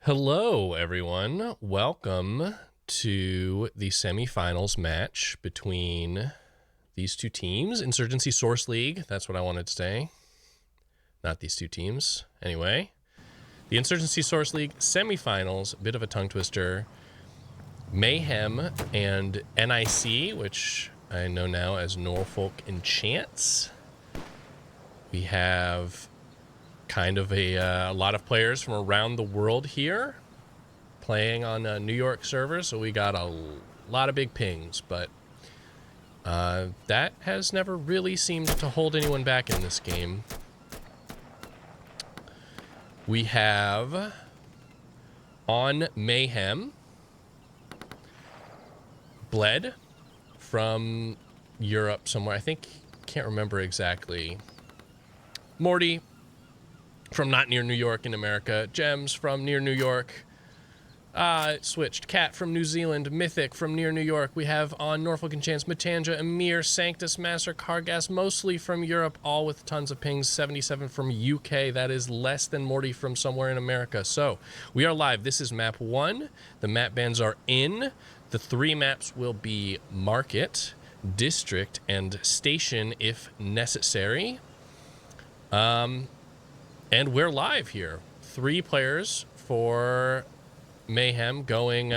Hello, everyone. Welcome to the semifinals match between these two teams. Insurgency Source League, that's what I wanted to say. Not these two teams. Anyway, the Insurgency Source League semifinals, bit of a tongue twister. Mayhem and NiC, which I know now as Norfolk Enchants. We have kind of a lot of players from around the world here playing on New York servers, so we got a lot of big pings, but that has never really seemed to hold anyone back in this game. We have on Mayhem Bled from Europe somewhere. Can't remember exactly. Morty from not near New York in America. Gems from near New York. Switched. Cat from New Zealand. Mythic from near New York. We have on Norfolk Enchants, Matanja, Emir, Sanctus, Master, Cargas, mostly from Europe, all with tons of pings. 77 from UK. That is less than Morty from somewhere in America. So, we are live. This is map 1. The map bans are in. The 3 maps will be Market, District, and Station if necessary. And we're live here. 3 players for Mayhem going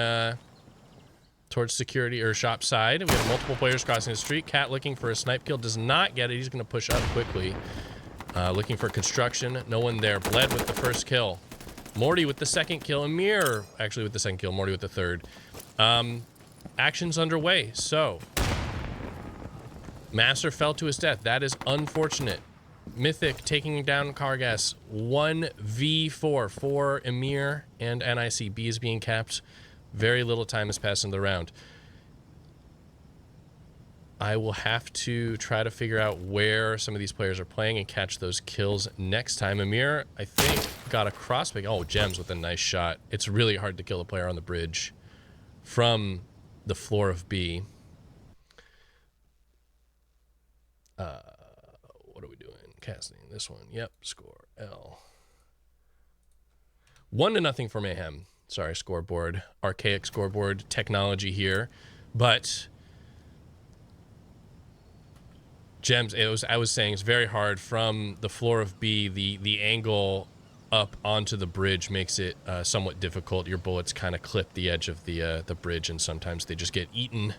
towards security or shop side. We have multiple players crossing the street. Cat looking for a snipe kill. Does not get it. He's going to push up quickly. Looking for construction. No one there. Bled with the first kill. Morty with the second kill. Emir actually with the second kill. Morty with the third. Action's underway. So, Master fell to his death. That is unfortunate. Mythic taking down Cargas. 1v4 for Emir and NiC. B is being capped. Very little time has passed in the round. I will have to try to figure out where some of these players are playing and catch those kills next time. Emir, I think, got a crosspick. Oh, Gems with a nice shot. It's really hard to kill a player on the bridge from the floor of B. What are we doing? Casting this one. Yep, score L. 1-0 for Mayhem. Sorry, scoreboard. Archaic scoreboard technology here. But Gems, I was saying it's very hard from the floor of B. The angle up onto the bridge makes it somewhat difficult. Your bullets kind of clip the edge of the bridge, and sometimes they just get eaten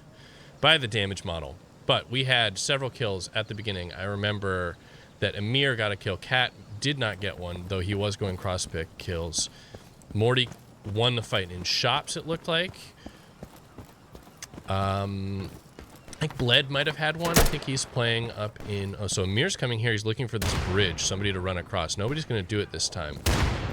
by the damage model. But we had several kills at the beginning. I remember that Emir got a kill. Cat did not get one, though he was going cross-pick kills. Morty won the fight in shops, it looked like. I think Bled might have had one. I think he's playing up in... Oh, so Emir's coming here. He's looking for this bridge, somebody to run across. Nobody's going to do it this time.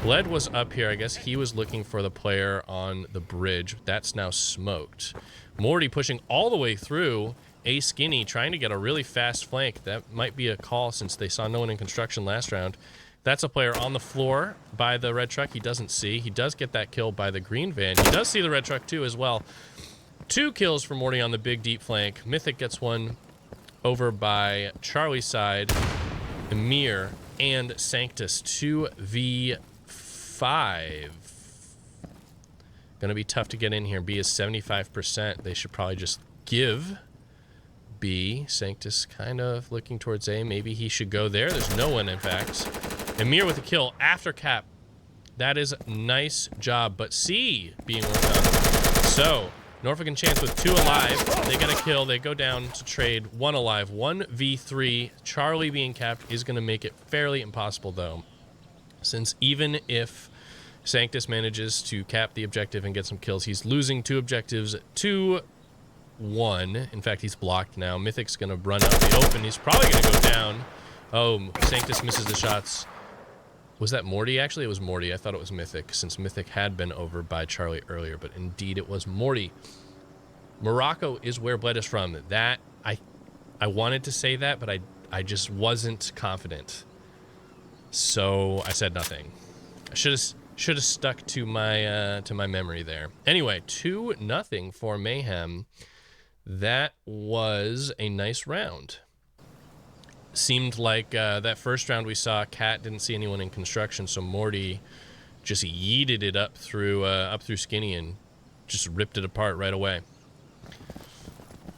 Bled was up here. I guess he was looking for the player on the bridge. That's now smoked. Morty pushing all the way through... A Skinny trying to get a really fast flank. That might be a call since they saw no one in construction last round. That's a player on the floor by the red truck he doesn't see. He does get that kill by the green van. He does see the red truck too as well. 2 kills for Morty on the big deep flank. Mythic gets one over by Charlie's side. Emir and Sanctus 2v5. Gonna be tough to get in here. B is 75%. They should probably just give B. Sanctus kind of looking towards A. Maybe he should go there. There's no one, in fact. Emir with a kill after cap. That is nice job. But C being worked on. So, Norfolk Enchants with 2 alive. They get a kill. They go down to trade 1 alive. 1v3. Charlie being capped is going to make it fairly impossible, though. Since even if Sanctus manages to cap the objective and get some kills, he's losing 2 objectives to 1. In fact, he's blocked now. Mythic's going to run out the open. He's probably going to go down. Oh, Sanctus misses the shots. Was that Morty? Actually, it was Morty. I thought it was Mythic, since Mythic had been over by Charlie earlier, but indeed it was Morty. Morocco is where Bled is from. That, I wanted to say that, but I just wasn't confident. So I said nothing. I should have stuck to my memory there. Anyway, 2-0 for Mayhem. That was a nice round. Seemed like that first round we saw, Cat didn't see anyone in construction, so Morty just yeeted it up through Skinny and just ripped it apart right away.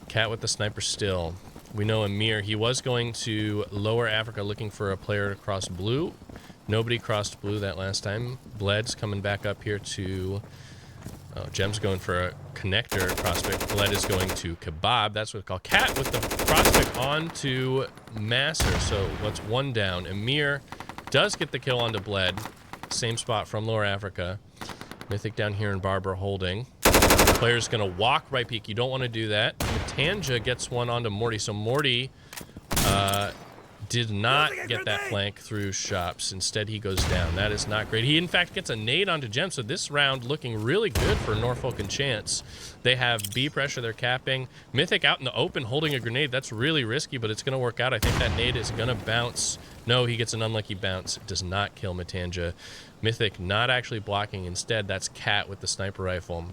Cat with the sniper still. We know Amir, he was going to Lower Africa looking for a player to cross blue. Nobody crossed blue that last time. Bled's coming back up here to... Oh, Gem's going for a connector prospect. Bled is going to Kebab. That's what it's called. Cat with the prospect on to Masser. So what's one down? Amir does get the kill onto Bled. Same spot from Lower Africa. Mythic down here in Barber holding. Player's going to walk right peak. You don't want to do that. Matanja gets one onto Morty. So Morty did not get that flank through shops. Instead, he goes down. That is not great. He, in fact, gets a nade onto Gem. So this round looking really good for Norfolk and Chance. They have B pressure. They're capping. Mythic out in the open holding a grenade. That's really risky, but it's going to work out. I think that nade is going to bounce. No, he gets an unlucky bounce. It does not kill Matanja. Mythic not actually blocking. Instead, that's Cat with the sniper rifle.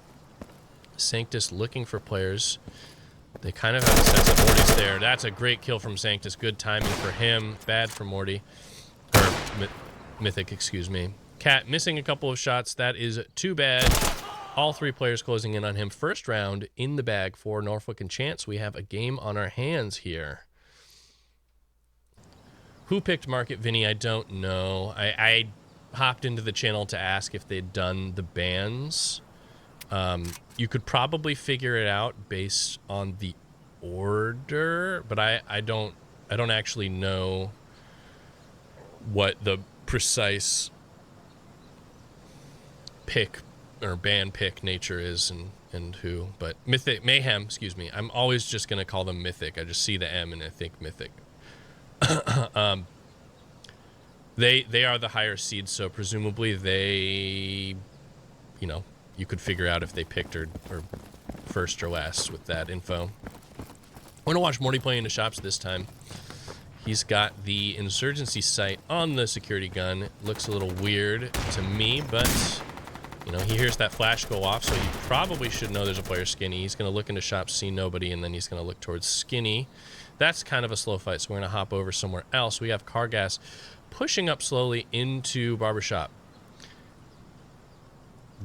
Sanctus looking for players. They kind of have a sense that Morty's there. That's a great kill from Sanctus. Good timing for him. Bad for Morty. Or Mythic, excuse me. Cat missing a couple of shots. That is too bad. All three players closing in on him. First round in the bag for Norfolk and Chance. We have a game on our hands here. Who picked Market Vinny? I don't know. I hopped into the channel to ask if they'd done the bans. You could probably figure it out based on the order, but I don't actually know what the precise pick or ban pick nature is and who. But Mythic Mayhem, excuse me. I'm always just gonna call them Mythic. I just see the M and I think Mythic. They are the higher seeds, so presumably they, you know, you could figure out if they picked or first or last with that info. I'm going to watch Morty play into shops this time. He's got the Insurgency sight on the security gun. It looks a little weird to me, but, you know, he hears that flash go off, so he probably should know there's a player Skinny. He's going to look into shops, see nobody, and then he's going to look towards Skinny. That's kind of a slow fight, so we're going to hop over somewhere else. We have Cargas pushing up slowly into Barbershop.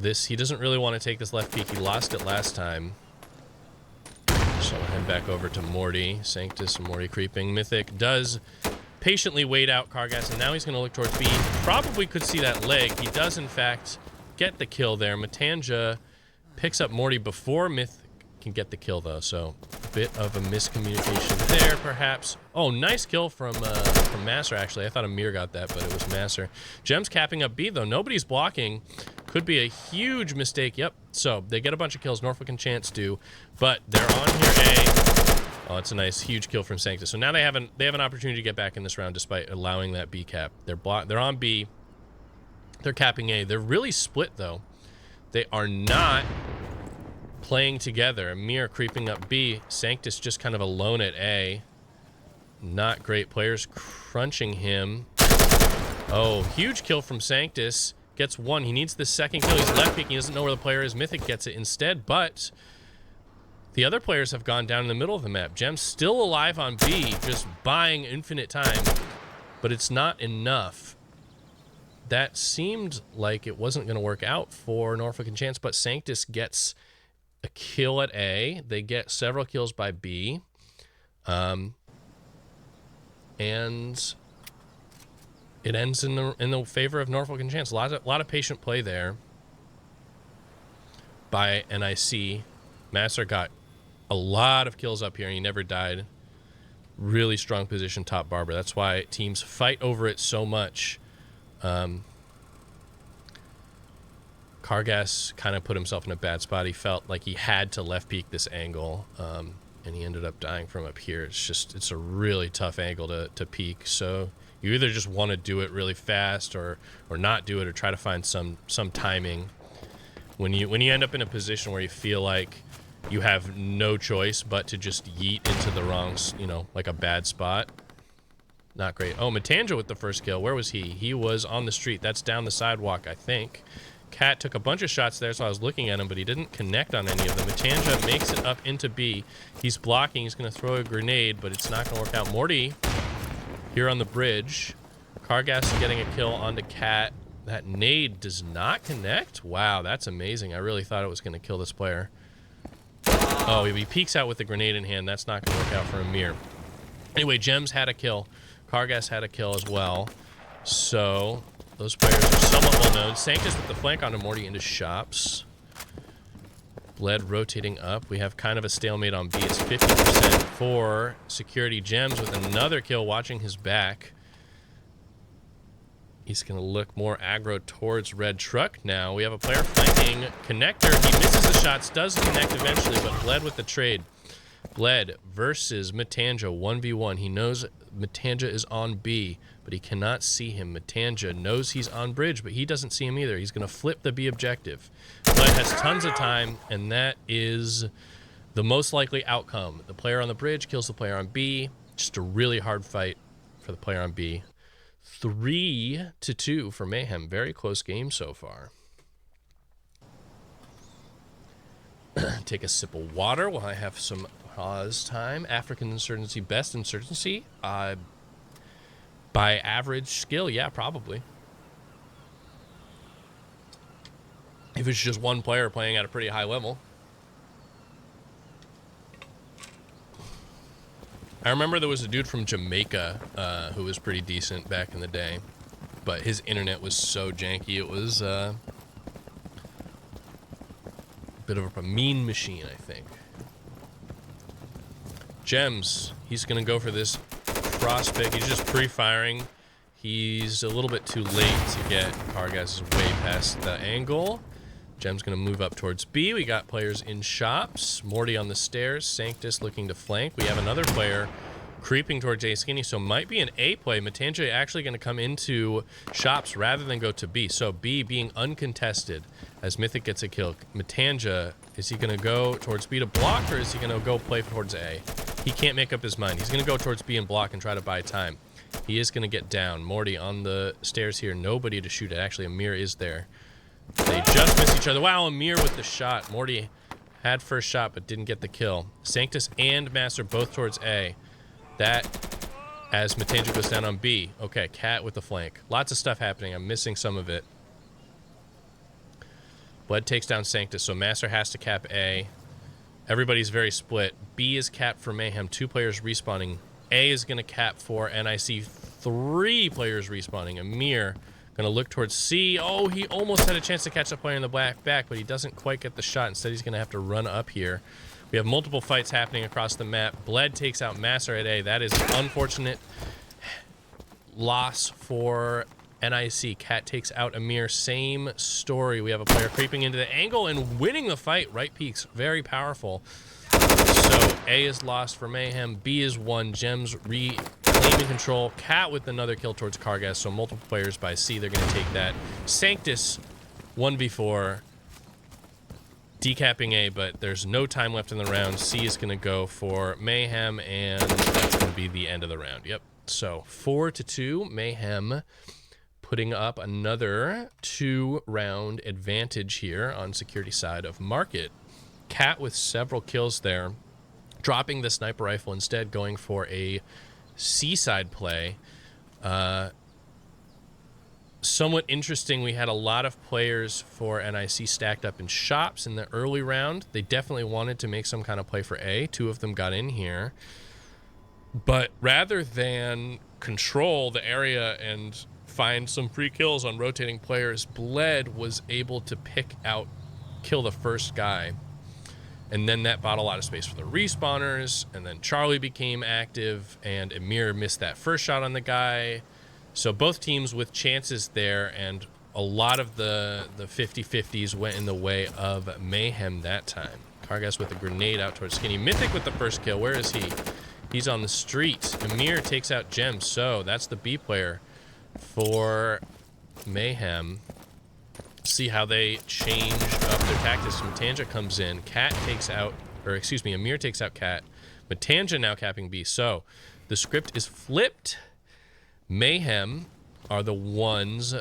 He doesn't really want to take this left peek. He lost it last time. So I'll head back over to Morty. Sanctus and Morty creeping. Mythic does patiently wait out Cargas, and now he's going to look towards B. Probably could see that leg. He does, in fact, get the kill there. Matanja picks up Morty before Mythic can get the kill, though. So a bit of a miscommunication there, perhaps. Oh, nice kill from Masser, actually. I thought Amir got that, but it was Masser. Gem's capping up B, though. Nobody's blocking. Could be a huge mistake. Yep. So they get a bunch of kills. Norfolk and Chance do, but they're on here A. Oh, it's a nice huge kill from Sanctus. So now they have an opportunity to get back in this round despite allowing that B cap. They're on B. They're capping A. They're really split though. They are not playing together. Amir creeping up B. Sanctus just kind of alone at A. Not great. Players crunching him. Oh, huge kill from Sanctus. Gets one. He needs the second kill. He's left peeking. He doesn't know where the player is. Mythic gets it instead, but the other players have gone down in the middle of the map. Gem's still alive on B, just buying infinite time, but it's not enough. That seemed like it wasn't going to work out for Norfolk and Chance, but Sanctus gets a kill at A. They get several kills by B. And it ends in the favor of Norfolk and Chance. A lot of patient play there by NiC. Masser got a lot of kills up here, and he never died. Really strong position top Barber. That's why teams fight over it so much. Cargas kind of put himself in a bad spot. He felt like he had to left peek this angle, and he ended up dying from up here. It's a really tough angle to peek. So you either just want to do it really fast or not do it, or try to find some timing. When you end up in a position where you feel like you have no choice but to just yeet into the wrong, like a bad spot. Not great. Oh, Matanja with the first kill. Where was he? He was on the street. That's down the sidewalk, I think. Cat took a bunch of shots there, so I was looking at him, but he didn't connect on any of them. Matanja makes it up into B. He's blocking. He's going to throw a grenade, but it's not going to work out. Morty here on the bridge. Cargas getting a kill onto Cat. That nade does not connect. Wow, that's amazing. I really thought it was going to kill this player. Oh, he peeks out with the grenade in hand. That's not going to work out for Amir. Anyway, Gems had a kill. Kargas had a kill as well. So those players are somewhat well known. Sanctus with the flank onto Morty into shops. Bled rotating up. We have kind of a stalemate on B. It's 50% for security. Gems with another kill, watching his back. He's going to look more aggro towards red truck now. We have a player flanking connector. He misses the shots, does connect eventually, but Bled with the trade. Bled versus Matanja, 1v1. He knows Matanja is on B, but he cannot see him. Matanja knows he's on bridge, but he doesn't see him either. He's going to flip the B objective. Bled has tons of time, and that is the most likely outcome. The player on the bridge kills the player on B. Just a really hard fight for the player on B. 3-2 for Mayhem. Very close game so far. Take a sip of water while I have some pause time. African Insurgency, best Insurgency? By average skill, yeah, probably. If it's just one player playing at a pretty high level. I remember there was a dude from Jamaica who was pretty decent back in the day, but his internet was so janky. It was a bit of a mean machine, I think. Gems, he's going to go for this cross pick. He's just pre-firing. He's a little bit too late to get Kargas way past the angle. Gem's going to move up towards B. We got players in shops. Morty on the stairs. Sanctus looking to flank. We have another player creeping towards A Skinny, so might be an A play. Matanja actually going to come into shops rather than go to B. So B being uncontested as Mythic gets a kill. Matanja, is he going to go towards B to block, or is he going to go play towards A? He can't make up his mind. He's going to go towards B and block and try to buy time. He is going to get down. Morty on the stairs here. Nobody to shoot at. Actually, Amir is there. They just miss each other. Wow, Amir with the shot. Morty had first shot but didn't get the kill. Sanctus and Master both towards A. That as Matanja goes down on B. Okay, Cat with the flank. Lots of stuff happening. I'm missing some of it. Bled takes down Sanctus, so Master has to cap A. Everybody's very split. B is capped for Mayhem. 2 players respawning. A is going to cap for NiC. 3 players respawning. Amir going to look towards C. Oh, he almost had a chance to catch the player in the back, but he doesn't quite get the shot. Instead, he's going to have to run up here. We have multiple fights happening across the map. Bled takes out Master at A. That is an unfortunate loss for NiC. Cat takes out Amir. Same story. We have a player creeping into the angle and winning the fight. Right peaks. Very powerful. So A is lost for Mayhem. B is won. Gems reclaiming control. Cat with another kill towards Kargas. So multiple players by C. They're going to take that. Sanctus 1v4. Decapping A, but there's no time left in the round. C is going to go for Mayhem, and that's going to be the end of the round. Yep. So 4-2. Mayhem putting up another 2-round advantage here on security side of Market. Cat with several kills there, dropping the sniper rifle instead, going for a C-side play. Somewhat interesting, we had a lot of players for NiC stacked up in shops in the early round. They definitely wanted to make some kind of play for A. 2 of them got in here. But rather than control the area and find some free kills on rotating players, Bled was able to kill the first guy. And then that bought a lot of space for the respawners, and then Charlie became active, and Amir missed that first shot on the guy. So both teams with chances there, and a lot of the 50-50s went in the way of Mayhem that time. Kargas with a grenade out towards Skinny. Mythic with the first kill. Where is he? He's on the street. Amir takes out Gems. So that's the B player for Mayhem. See how they change up their tactics. Matanja comes in. Amir takes out Cat. Matanja now capping B. So the script is flipped. Mayhem are the ones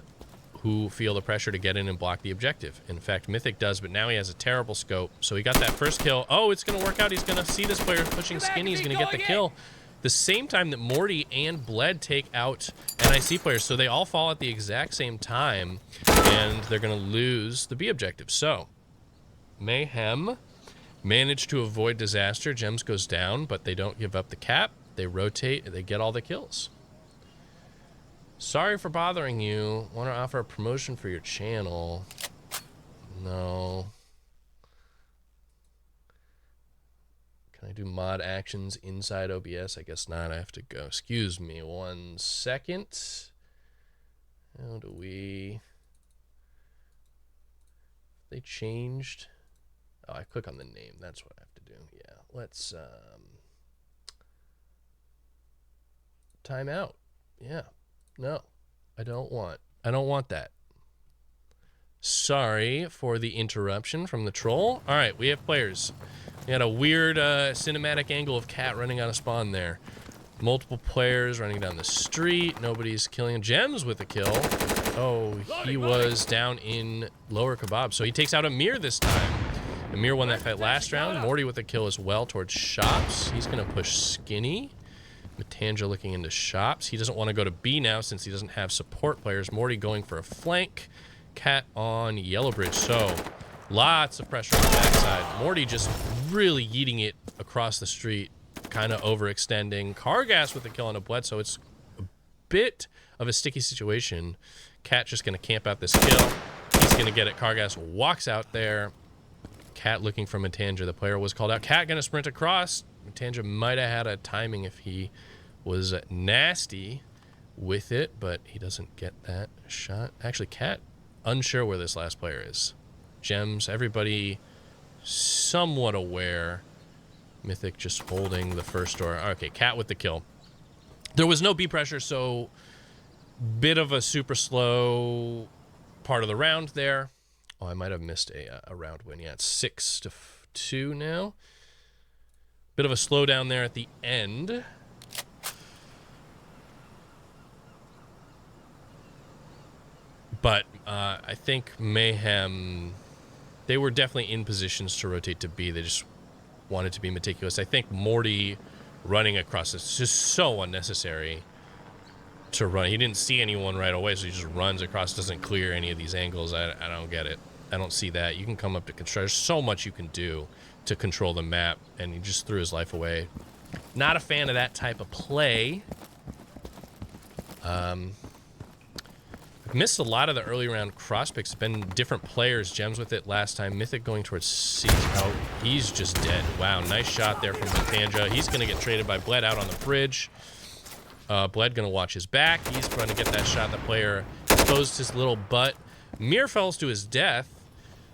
who feel the pressure to get in and block the objective. In fact, Mythic does, but now he has a terrible scope. So he got that first kill. Oh, it's going to work out. He's going to see this player pushing Skinny. He's going to get the kill. the same time that Morty and Bled take out NiC players. So they all fall at the exact same time, and they're going to lose the B objective. So Mayhem managed to avoid disaster. Gems goes down, but they don't give up the cap. They rotate, and they get all the kills. Sorry for bothering you. Want to offer a promotion for your channel? No. Can I do mod actions inside OBS? I guess not. I have to go. Excuse me 1 second. How do we... They changed... Oh, I click on the name. That's what I have to do. Yeah. Let's... Time out. Yeah. No. I don't want that. Sorry for the interruption from the troll. All right, we have players. We had a weird cinematic angle of Cat running out of spawn there. Multiple players running down the street. Nobody's killing. Gems with a kill. Oh, he was down in lower kebab. So he takes out Amir this time. Amir won that fight last round. Morty with a kill as well towards shops. He's going to push Skinny. Matanja looking into shops. He doesn't want to go to B now since he doesn't have support players. Morty going for a flank. Cat on Yellow Bridge. So lots of pressure on the backside. Morty just really yeeting it across the street, kind of overextending. Cargas with a kill on a Bled, so it's a bit of a sticky situation. Cat just going to camp out this kill. He's going to get it. Cargas walks out there. Cat looking for Matanja. The player was called out. Cat going to sprint across. Matanja might have had a timing if he was nasty with it, but he doesn't get that shot. Actually, Cat unsure where this last player is. Gems, everybody somewhat aware. Mythic just holding the first door. Okay, Cat with the kill. There was no B pressure, so bit of a super slow part of the round there. Oh, I might have missed a round win. Yeah, it's 6-2 now. Bit of a slowdown there at the end. But I think Mayhem, they were definitely in positions to rotate to B. They just wanted to be meticulous. I think Morty running across this is just so unnecessary to run. He didn't see anyone right away, so he just runs across, doesn't clear any of these angles. I don't get it. I don't see that. You can come up to control. There's so much you can do to control the map, and he just threw his life away. Not a fan of that type of play. I've missed a lot of the early round cross picks. It's been different players. Gems with it last time. Mythic going towards C. Oh, he's just dead. Wow, nice shot there from Matanja. He's going to get traded by Bled out on the bridge. Bled going to watch his back. He's going to get that shot. The player exposed his little butt. Mir falls to his death.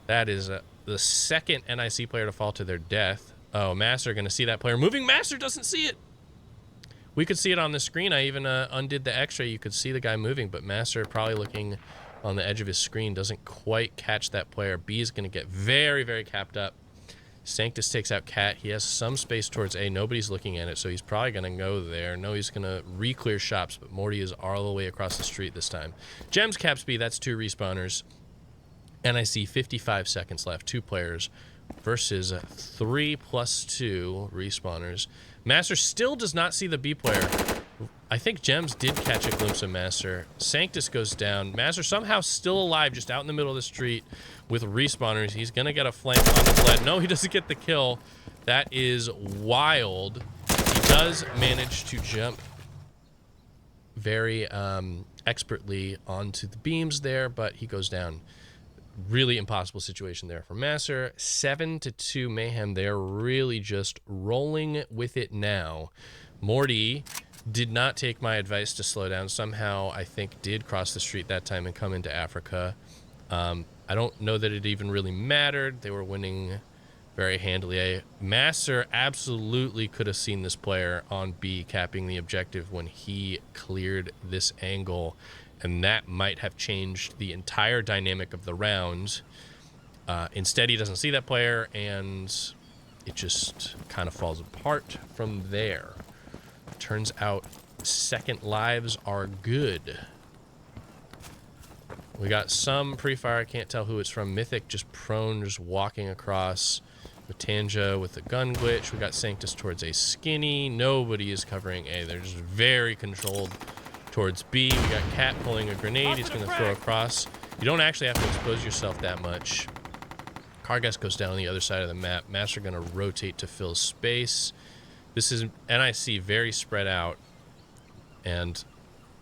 That is the second NiC player to fall to their death. Oh, Master going to see that player moving. Master doesn't see it. We could see it on the screen. I even undid the X-ray. You could see the guy moving, but Master probably looking on the edge of his screen doesn't quite catch that player. B is going to get very, very capped up. Sanctus takes out Cat. He has some space towards A. Nobody's looking at it, so he's probably going to go there. No, he's going to re-clear shops, but Morty is all the way across the street this time. Gems caps B. That's 2 respawners. NiC 55 seconds left. 2 players versus 3 plus 2 respawners. Master still does not see the B player. I think Gems did catch a glimpse of Master. Sanctus goes down. Master somehow still alive, just out in the middle of the street with respawners. He's going to get a flank on the Bled. No, he doesn't get the kill. That is wild. He does manage to jump very expertly onto the beams there, but he goes down. Really impossible situation there for Master. 7-2 Mayhem. They're really just rolling with it now. Morty did not take my advice to slow down. Somehow, I think, did cross the street that time and come into Africa. I don't know that it even really mattered. They were winning very handily. Master absolutely could have seen this player on B capping the objective when he cleared this angle, and that might have changed the entire dynamic of the round. Instead, he doesn't see that player, and it just kind of falls apart from there. Turns out second lives are good. We got some pre-fire. I can't tell who it's from. Mythic just prone, just walking across. Matanja with the gun glitch. We got Sanctus towards A skinny. Nobody is covering A. They're just very controlled towards B. We got Cat pulling a grenade. He's going to throw across. You don't actually have to expose yourself that much. Cargas goes down on the other side of the map. Master going to rotate to fill space. This is NiC very spread out. And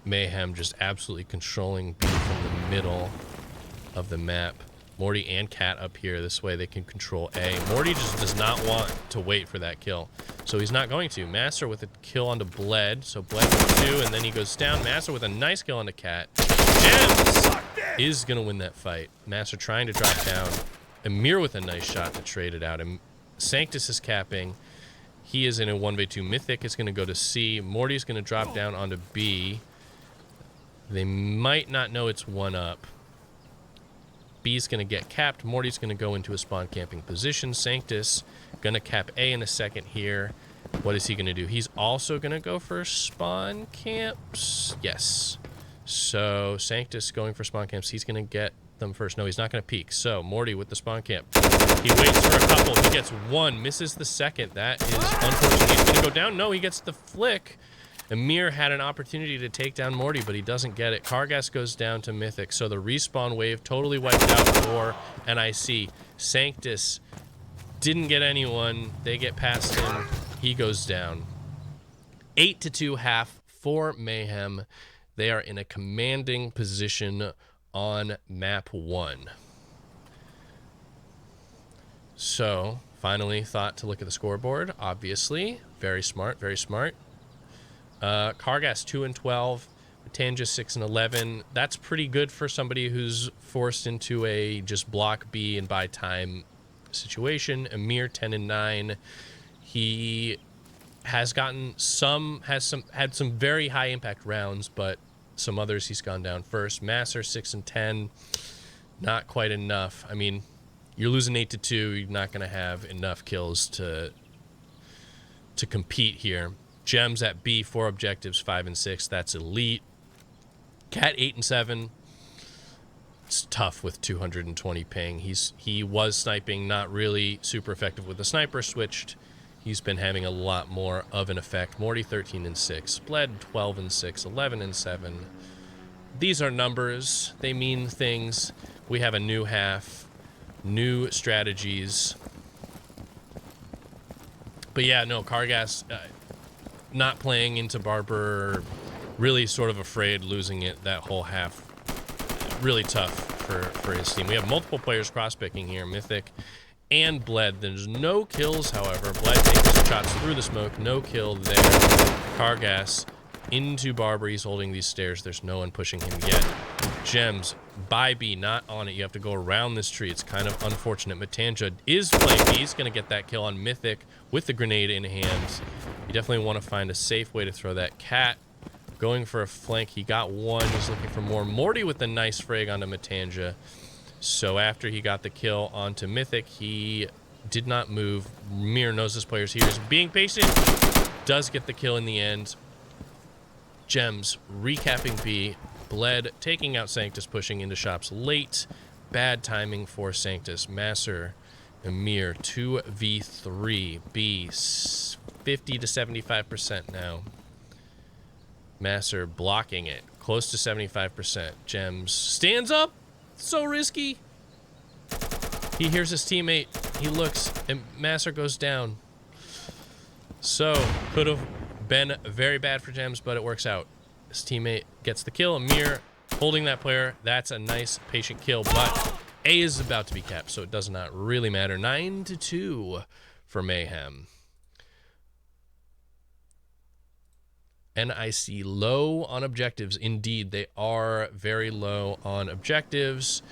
Mayhem just absolutely controlling B from the middle of the map. Morty and Cat up here. This way they can control A. Morty just does not want to wait for that kill, so he's not going to. Master with a kill onto Bled. So Bled with 2, and then he goes down. Master with a nice kill onto Cat. Gems is going to win that fight. Master trying to drop down. Amir with a nice shot to trade it out. And Sanctus is capping. He is in a 1v2. Mythic is going to go to C. Morty's going to drop down onto B. They might not know it's 1-up. B's going to get capped. Morty's going to go into a spawn camping position. Sanctus going to cap A in a second here. What is he going to do? He's also going to go for spawn camps. Yes. So Sanctus going for spawn camps. He's going to get them first. No, he's not going to peek. So Morty with the spawn camp. He waits for a couple. He gets one. Misses the second. That is unfortunate. He's going to go down. No, he gets the flick. Amir had an opportunity to take down Morty, but he doesn't get it. Cargas goes down to Mythic, so the respawn wave totally wiped out for NiC. Sanctus didn't get anyone. They get past him. He goes down. 8-2 half for Mayhem. They are in a commanding position on map 1. So, finally thought to look at the scoreboard, obviously. Very smart, very smart. Cargas 2-12, Matanja 6-11. That's pretty good for somebody who's forced into a just block B and buy time situation. Amir 10-9. He has gotten had some very high impact rounds, but some others he's gone down first. Master 6-10, not quite enough. I mean, you're losing 8-2. You're not going to have enough kills to compete here. Gems at B, 4 objectives, 5 and 6. That's elite. Cat 8 and 7. It's tough with 220 ping. He was sniping, not really super effective with the sniper. Switched. He's been having a lot more of an effect. Morty 13 and 6. Bled 12 and 6. 11 and 7. These are numbers. They mean things. We have a new half, new strategies. But yeah, no, Cargas. Not playing into Barber, really sort of afraid losing it that whole half. Really tough for his team. We have multiple players cross-picking here, Mythic and Bled. There's no kills, however. Bled takes shots through the smoke. No kill there. Cargas into Barber. He's holding these stairs. There's no one pushing him yet. Gems by B, not on it. You have to go around this tree. It's kind of unfortunate. Matanja is playing B. He's going to get that kill on Mythic with the grenade in hand. You definitely want to find a safe way to throw that. Cat going for a flank. He got one. He's looking for more. Morty with a nice frag onto Matanja. So after he got the kill onto Mythic, he did not move. Mir knows this player's here. He's being patient. Does get the kill in the end. Gems recapping B. Bled taking out Sanctus, pushing into shops late. Bad timing for Sanctus. Master, Amir, 2v3. B, 50 to 75% now. Master blocking it. Close to 75%. Gems stands up. So risky. He hears his teammate. He looks, and Master goes down. So, could have been very bad for Gems, but it works out. His teammate gets the kill. Amir holding that player. That's a nice patient kill, but A is about to be capped, so it does not really matter. 9-2 for Mayhem. NiC low on objectives. Indeed, they are very low on objectives.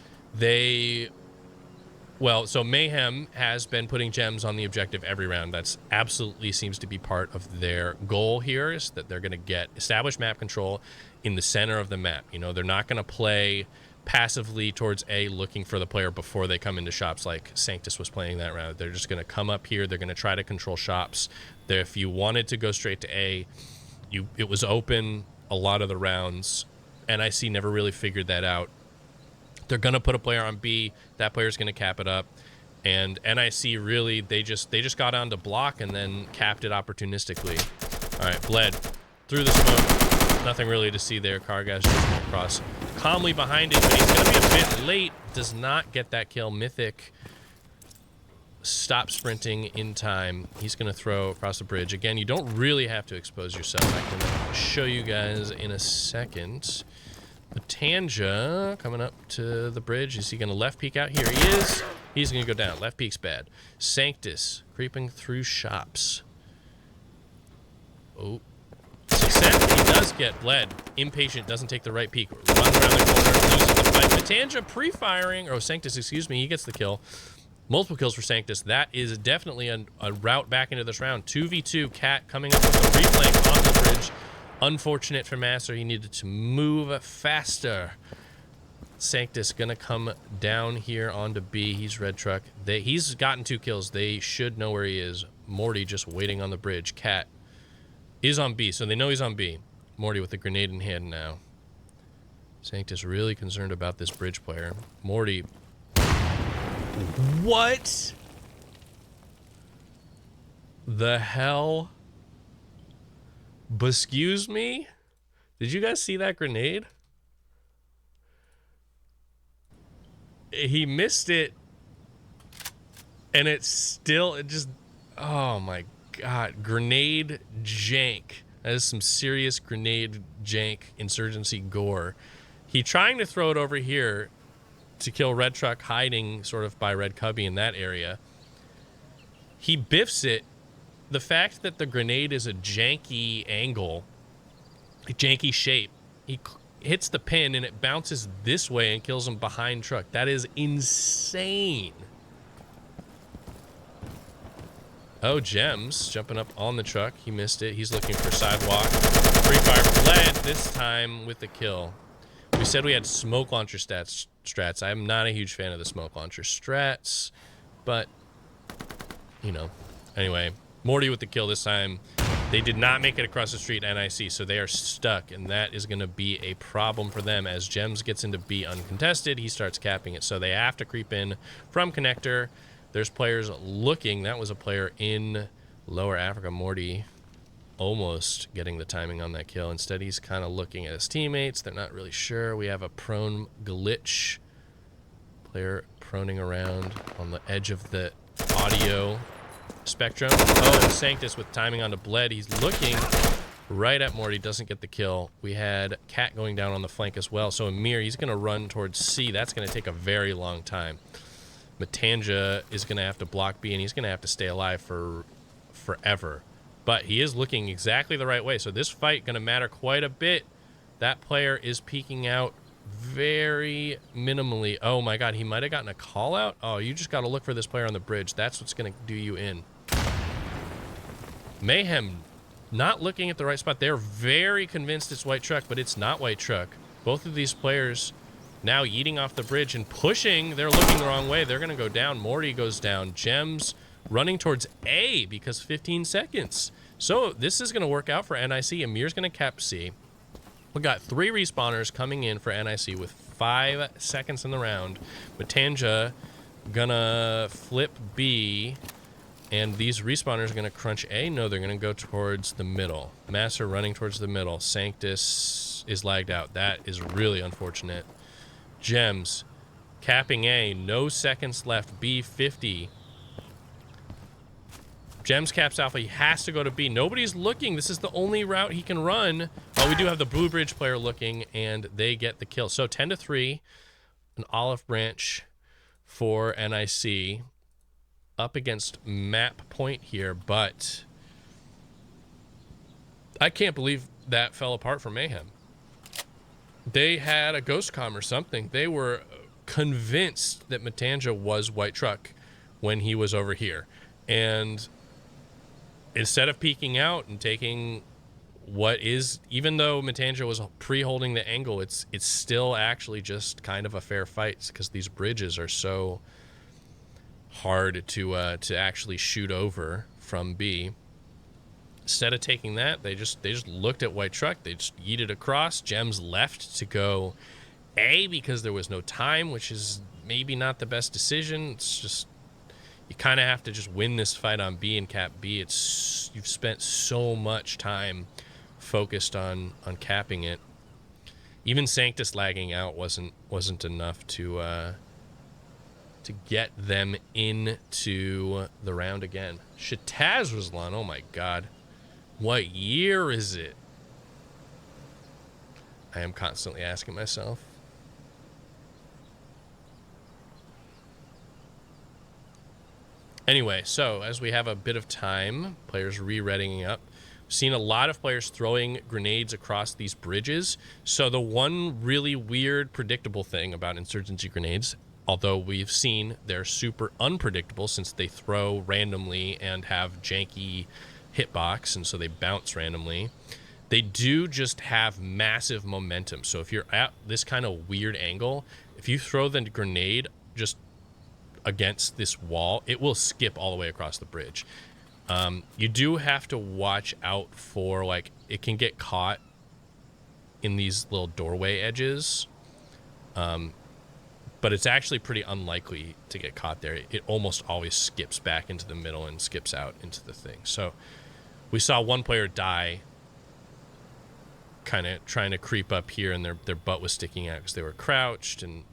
So Mayhem has been putting gems on the objective every round. That's absolutely seems to be part of their goal here, is that they're going to get established map control in the center of the map. You know, they're not going to play passively towards A looking for the player before they come into shops like Sanctus was playing that round. They're just going to come up here. They're going to try to control shops. If you wanted to go straight to A, it was open a lot of the rounds. NiC never really figured that out. They're going to put a player on B. That player's going to cap it up. And NiC really, they just got on to block and then capped it opportunistically. All right, Bled through the smoke. Nothing really to see there. Kargas just went across calmly behind it, but he's going to be a bit late. Does not get that kill. Mythic stop sprinting in time. He's going to throw across the bridge. Again, you don't really have to expose yourself. I can show you guys in a second. Matanja coming up to the bridge. Is he going to left peek out? Here he is. He's going to go down. Left peek's bad. Sanctus creeping through shops. Oh. Success. He does get bled. Impatient. Doesn't take the right peek. Runs around the corner. Loses the fight. Matanja pre-firing. Oh, Sanctus, excuse me. He gets the kill. Multiple kills for Sanctus. That is definitely a route back into this round. 2v2. Cat coming up with a reflank on the bridge. Unfortunate for Master. He needed to move faster. Sanctus gonna come down here onto B. He's red truck. He's gotten 2 kills. They should know where he is. Morty just waiting on the bridge. Cat is on B, so they know he's on B. Morty with the grenade in hand now. Sanctus really concerned about this bridge player. Morty. What the hell? Excuse me? Did you guys see that grenade? He missed it, and it just, oh my god, grenade jank. That is some serious grenade jank insurgency gore. He trying to throw it over here to kill Red Truck, hiding sort of by Red Cubby in that area. He biffs it. The fact that the grenade is a janky angle, a janky shape, he hits the pin and it bounces this way and kills him behind truck. That is insane. Oh, Gems jumping up on the truck. He missed it. He's looking for sidewalk. Free fire bled this time with the kill. We said we had smoke launcher strats. I'm not a huge fan of the smoke launcher strats, but, you know. Anyway, Morty with the kill this time. They did not make it across the street, NiC, so they are stuck, and that is going to be a problem for them. As Gems gets into B uncontested, he starts capping it, so they have to creep in from connector. There's players looking. That was a player in Lower Africa. Morty almost getting the timing on that kill. Instead, he's kind of looking at his teammates. They're not really sure. We have a prone glitch. Player proning around on the edge of the audio spectrum. Oh, Sanctus with timing onto Bled. He's looking right at Morty. Doesn't get the kill. We had Cat going down on the flank as well. So Amir, he's going to run towards C. That's going to take a very long time. Matanja is going to have to block B, and he's going to have to stay alive for forever. But he is looking exactly the right way. So this fight going to matter quite a bit. That player is peeking out very minimally. Oh my god, he might have gotten a call out. Oh, you just got to look for this player on the bridge. That's what's going to do you in. Mayhem not looking at the right spot. They're very convinced it's White Truck, but it's not White Truck. Both of these players now yeeting off the bridge and pushing. They're looking the wrong way. They're going to go down. Morty goes down. Gems running towards A because 15 seconds. So this is going to work out for NiC. Amir's going to cap C. We got 3 respawners coming in for NiC with 5 seconds in the round. Matanja gonna flip B, and these respawners are gonna crunch A. No, they're gonna go towards the middle. Master running towards the middle. Sanctus is lagged out. That is really unfortunate. Gems capping A. No seconds left. B 50. Gems caps Alpha. He has to go to B. Nobody's looking. This is the only route he can run. Oh, we do have the Blue Bridge player looking, and they get the kill. So 10-3, an olive branch for NiC up against map point here, but I can't believe that fell apart for Mayhem. They had a ghost comm or something. They were convinced that Matanja was White Truck when he was over here. And instead of peeking out and taking what is, even though Matanja was pre-holding the angle, it's still actually just kind of a fair fight because these bridges are so hard to actually shoot over from B. Instead of taking that, they just looked at White Truck. They just yeeted across. Gems left to go A because there was no time, which is maybe not the best decision. It's just you kind of have to just win this fight on B and cap B. You've spent so much time focused on capping it. Even Sanctus lagging out wasn't enough to get them into the round again. Shataz Ruslan, oh my god. What year is it? I am constantly asking myself. Anyway, so as we have a bit of time, players re-readying up. We've seen a lot of players throwing grenades across these bridges. So the one really weird, predictable thing about Insurgency grenades, although we've seen they're super unpredictable since they throw randomly and have janky hitbox, and so they bounce randomly, they do just have massive momentum. So if you're at this kind of weird angle, if you throw the grenade just against this wall, it will skip all the way across the bridge. You do have to watch out for, like, it can get caught in these little doorway edges, but it's actually pretty unlikely to get caught there. It almost always skips back into the middle and skips out into the thing. So we saw one player die kind of trying to creep up here, and their butt was sticking out because they were crouched. And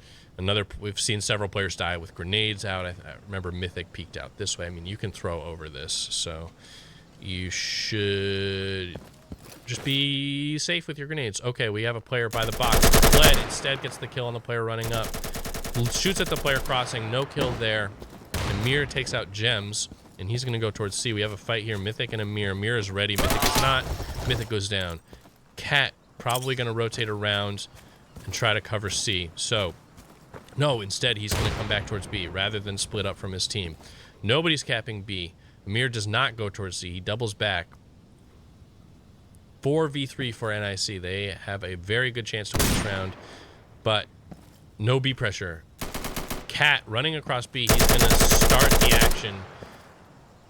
we've seen several players die with grenades out. I remember Mythic peeked out this way. I mean, you can throw over this, so you should just be safe with your grenades. Okay, we have a player by the box. Bled instead gets the kill on the player running up. Shoots at the player crossing. No kill there. Amir takes out Gems, and he's going to go towards C. We have a fight here. Mythic and Amir. Amir is ready. Mythic is not. Mythic goes down. Cat probably going to rotate around and try to cover C. So, no, instead he's going to come back towards B rather than split up from his team. Nobody's capping B. Amir does not go towards C. He doubles back. 4v3 for NiC. They have a very good chance to win this round, but no B pressure. Cat running across B. He's going to start the action.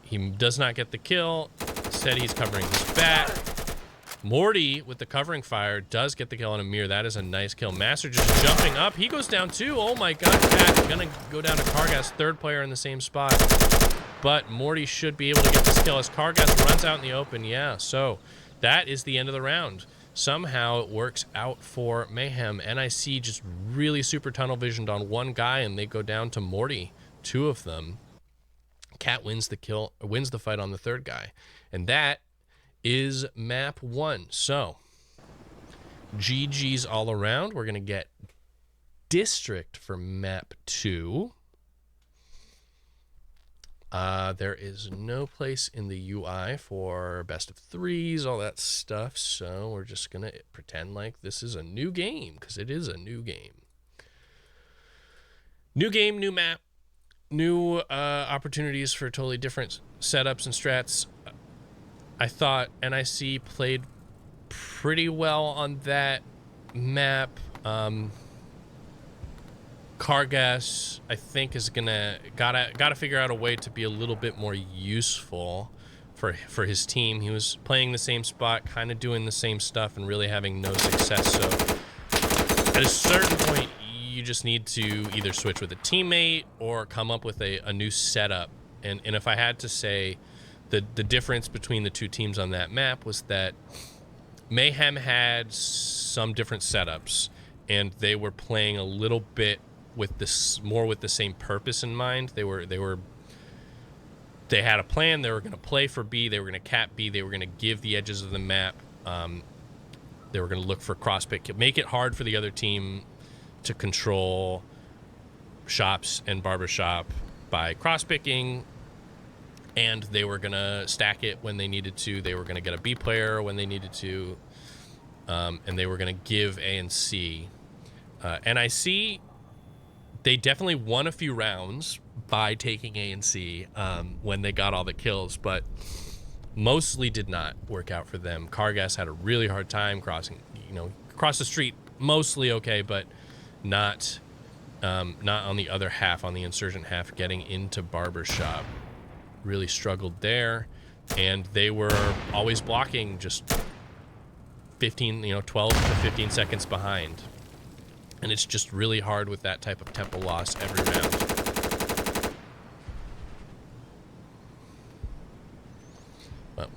He does not get the kill. Instead, he's covering his back. Morty, with the covering fire, does get the kill on Amir. That is a nice kill. Master just jumping up. He goes down too. Oh my god, Cat gonna go down to Kargas, third player in the same spot. But Morty should be able to get this kill as Kargas runs out in the open. Yeah, so that is the end of the round. Somehow it works out for Mayhem. NiC just really super tunnel visioned on one guy, and they go down to Morty, two of them. Cat wins the kill, wins the fight on the third guy. And that is map 1. So GG's all around. We're gonna get district for map 2. There is no place in the UI for best of 3s, all that stuff, so we're just gonna pretend like this is a new game, because it is a new game. New game, new map, new opportunities for totally different setups and strats. I thought NiC played pretty well on that map. Kargas, I think, is gotta figure out a way to be a little bit more useful for his team. He was playing the same spot, kind of doing the same stuff, and really having no success. So at a certain point, you just need to either switch with a teammate or come up with a new setup. And if I had to say, the difference between the two teams on that map was that Mayhem had some different setups, and they were playing a little bit with this, more with the same purpose in mind. They had a plan. They were going to play for B. They were going to cap B. They were going to give the edges of the map. They were going to look for cross pick, make it hard for the other team to control shops and barbershop by cross picking. And they were going to stack it when they needed to. They were going to get a B player when they needed to. And they were going to give A and C. NiC, they definitely won a few rounds by taking A and C when they got all the kills, but mostly did not work out for them. Kargas had a really hard time crossing, across the street, mostly okay, but not on the other half, on the insurgent half, getting into barbershop. Really struggled there, and they were always blocking, just 12 to 15 seconds behind, and it's just really hard with that type of tempo loss every round.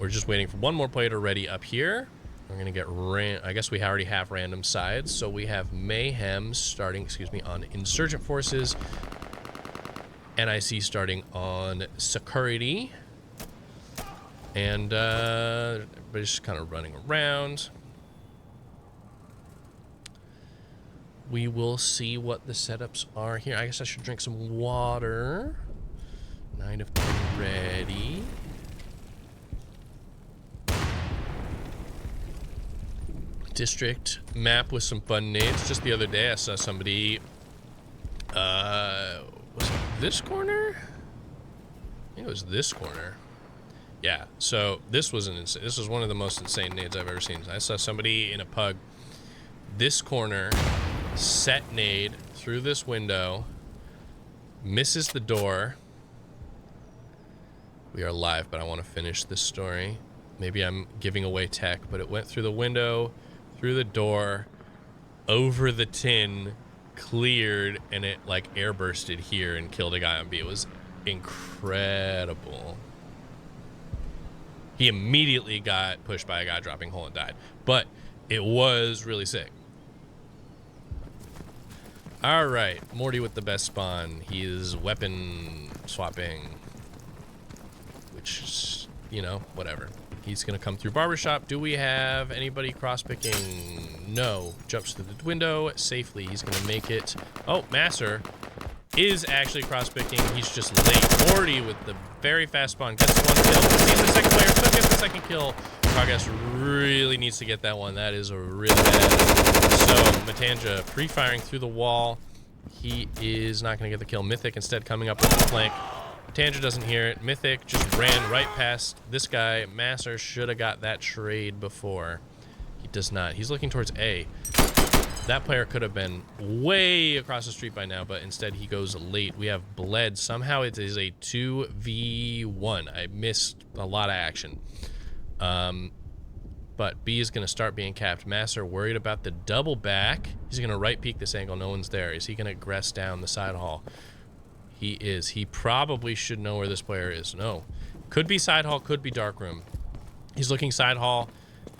We're just waiting for one more player to ready up here. We're going to get I guess we already have random sides. So we have Mayhem starting, on Insurgent Forces. NiC starting on Security. And everybody's just kind of running around. We will see what the setups are here. I guess I should drink some water. 9 of 10 ready. District map with some fun nades. Just the other day I saw somebody, was it this corner? I think it was this corner. Yeah, so this was this was one of the most insane nades I've ever seen. I saw somebody in a pug, this corner, set nade through this window, misses the door. We are live, but I want to finish this story. Maybe I'm giving away tech, but it went through the window, through the door, over the tin, cleared, and it like airbursted here and killed a guy on B. It was incredible. He immediately got pushed by a guy dropping hole and died, but it was really sick. All right, Morty with the best spawn. He is weapon swapping, which is, you know, whatever. He's going to come through barbershop. Do we have anybody cross-picking? No. Jumps through the window safely. He's going to make it. Oh, Masser is actually cross-picking. He's just late. Morty with the very fast spawn. Gets one kill. Sees the second player. Still gets the second kill. Progress really needs to get that one. That is a really bad. So, Matanja pre-firing through the wall. He is not going to get the kill. Mythic instead coming up with the flank. Tanja doesn't hear it. Mythic just ran right past this guy. Masser should have got that trade before. He does not. He's looking towards A. That player could have been way across the street by now, but instead he goes late. We have bled. Somehow it is a 2v1. I missed a lot of action. But B is going to start being capped. Masser worried about the double back. He's going to right peek this angle. No one's there. Is he going to aggress down the side hall? He is. He probably should know where this player is. No. Could be side hall, could be dark room. He's looking side hall.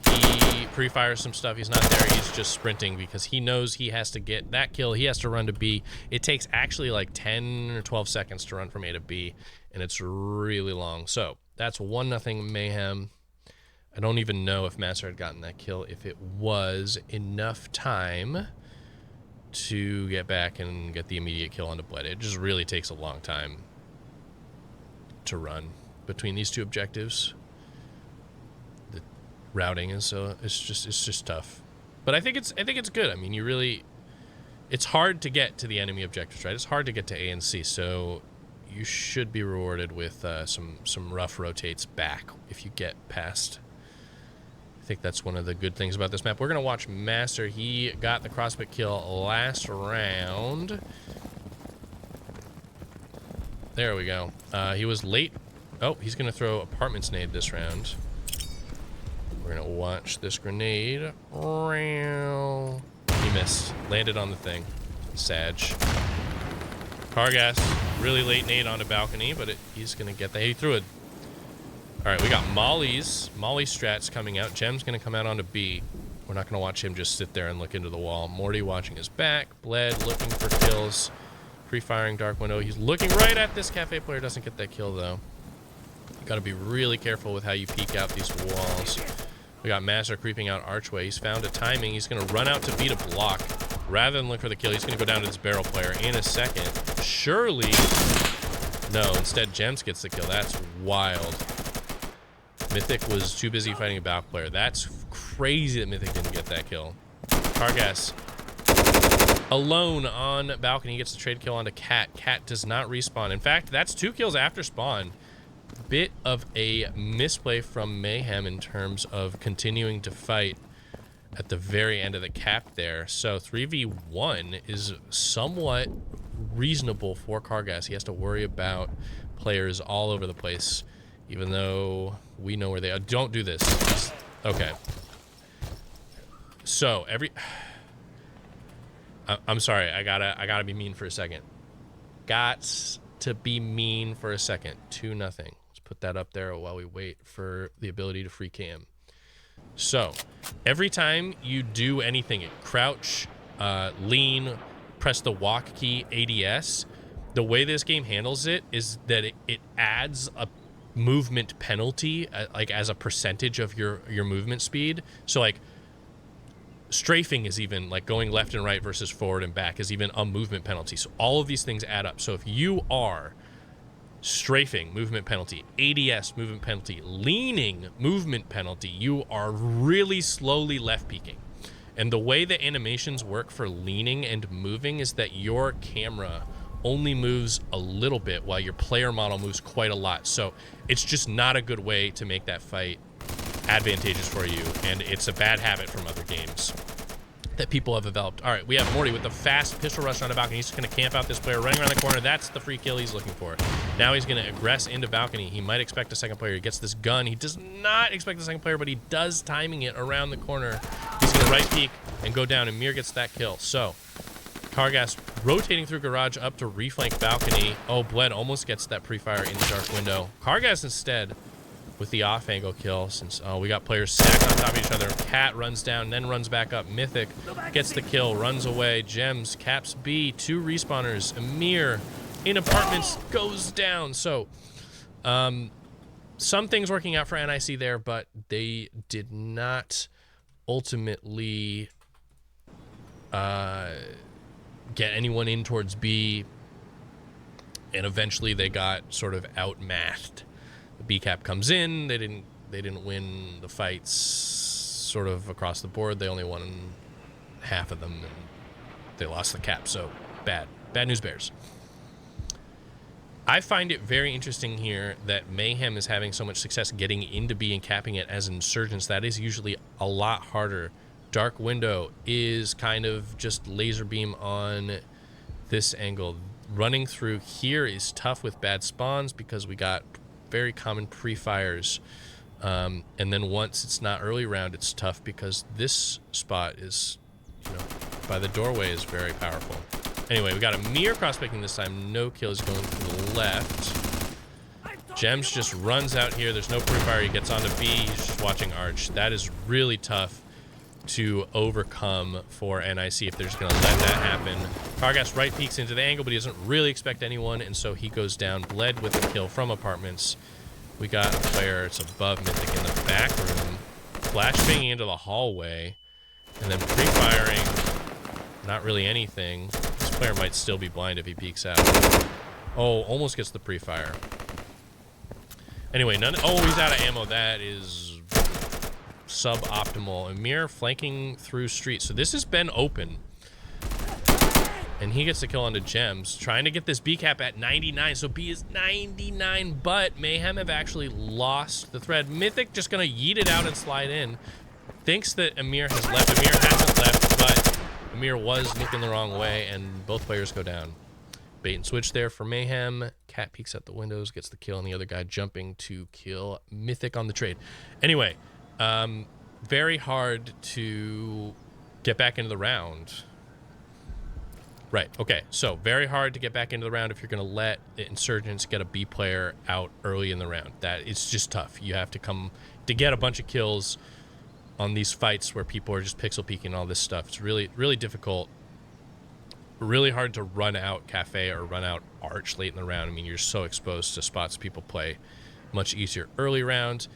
He pre-fires some stuff. He's not there. He's just sprinting because he knows he has to get that kill. He has to run to B. It takes actually like 10 or 12 seconds to run from A to B, and it's really long. So that's 1-0 Mayhem. I don't even know if Masser had gotten that kill, if it was enough time to get back and get the immediate kill onto Bled. It just really takes a long time to run between these two objectives. The routing is so it's just tough. But I think it's good. I mean, it's hard to get to the enemy objectives, right? It's hard to get to A and C, so you should be rewarded with some rough rotates back if you get past. I think that's one of the good things about this map. We're going to watch Master. He got the crossfit kill last round. There we go. He was late. Oh, he's going to throw apartments nade this round. We're going to watch this grenade. He missed. Landed on the thing. Sag. Cargas. Really late nade onto balcony, but he's going to get that. He threw it. All right, we got Molly strats coming out. Gem's going to come out onto B. We're not going to watch him just sit there and look into the wall. Morty watching his back. Bled looking for kills. Pre-firing dark window. He's looking right at this cafe player. Doesn't get that kill, though. You got to be really careful with how you peek out these walls. We got Master creeping out archway. He's found a timing. He's going to run out to B to block. Rather than look for the kill, he's going to go down to this barrel player in a second. Surely. No, instead Gems gets the kill. That's wild. Mythic was too busy fighting a back player. That's crazy that Mythic didn't get that kill. Cargas alone on balcony. He gets the trade kill onto Cat. Cat does not respawn. In fact, that's 2 kills after spawn. Bit of a misplay from Mayhem in terms of continuing to fight at the very end of the cap there. So 3v1 is somewhat reasonable for Cargas. He has to worry about players all over the place. Even though we know where they are. Don't do this. Okay. So I'm sorry. I gotta be mean for a second. Got to be mean for a second. 2-0. Let's put that up there while we wait for the ability to free cam. So every time you do anything, crouch, lean, press the walk key, ADS, the way this game handles it is that it adds a movement penalty, like as a percentage of your movement speed. So like strafing is even, like going left and right versus forward and back is even a movement penalty. So all of these things add up. So if you are strafing, movement penalty, ADS, movement penalty, leaning, movement penalty, you are really slowly left peeking. And the way the animations work for leaning and moving is that your camera only moves a little bit while your player model moves quite a lot. So it's just not a good way to make that fight advantageous for you, and it's a bad habit from other games that people have developed. All right, we have Morty with the fast pistol rush on the balcony. He's just going to camp out this player running around the corner. That's the free kill he's looking for. Now he's going to aggress into balcony. He might expect a second player. He gets this gun. He does not expect the second player, but he does, timing it around the corner. He's going to right peek and go down, and Mir gets that kill. So Cargas rotating through garage up to reflank balcony. Oh, Bled almost gets that pre-fire in the dark window. Cargas instead with the off angle kill, since we got players stacked on top of each other. Cat runs down, then runs back up. Mythic gets the kill, runs away. Gems caps B, 2 respawners. Amir in apartments goes down. So some things working out for NiC there, but they did not ultimately get anyone in towards B, and eventually they got sort of outmatched. The B cap comes in. They didn't win the fights sort of across the board. They only won half of them, and they lost the cap. So bad news bears. I find it very interesting here that Mayhem is having so much success getting into B and capping it as insurgents. That is usually a lot harder. Dark window is kind of just laser beam on this angle. Running through here is tough with bad spawns because we got very common pre-fires. And then once it's not early round, it's tough because this spot is, you know, by the doorway is very powerful. Anyway, we got Amir prospecting this time. No kills going to the left. Gems just runs out here. There's no pre-fire. He gets onto B. He's just watching Arch. That is really tough to overcome for NiC if they're just going to let that happen. Cargas right peeks into the angle, but he doesn't really expect anyone, and so he goes down. Bled with a kill from apartments. We got a player, it's above Mythic in the back room. Flash banging into the hallway, and then pre-firing. Not really anything. This player might still be blind if he peeks out. Oh, almost gets the pre-fire. Anyway, oh, he's out of ammo. That is suboptimal. Amir flanking through street. So this has been open. And he gets the kill onto Gems, trying to get this B cap at 99. So B is 99, but Mayhem have actually lost the thread. Mythic just gonna yeet it out and slide in. Thinks that Amir has left. Amir hasn't left, but Amir was looking the wrong way, and both players go down. Bait and switch there for Mayhem. Cat peeks at the windows, gets the kill, and the other guy jumping to kill Mythic on the trade. Anyway, very hard to get back into the round. Right, okay, so very hard to get back into the round if you're going to let the Insurgents get a B player out early in the round. That it's just tough. You have to come to get a bunch of kills on these fights where people are just pixel peeking and all this stuff. It's really, really difficult. Really hard to run out Cafe or run out Arch late in the round. I mean, you're so exposed to spots people play. Much easier early round.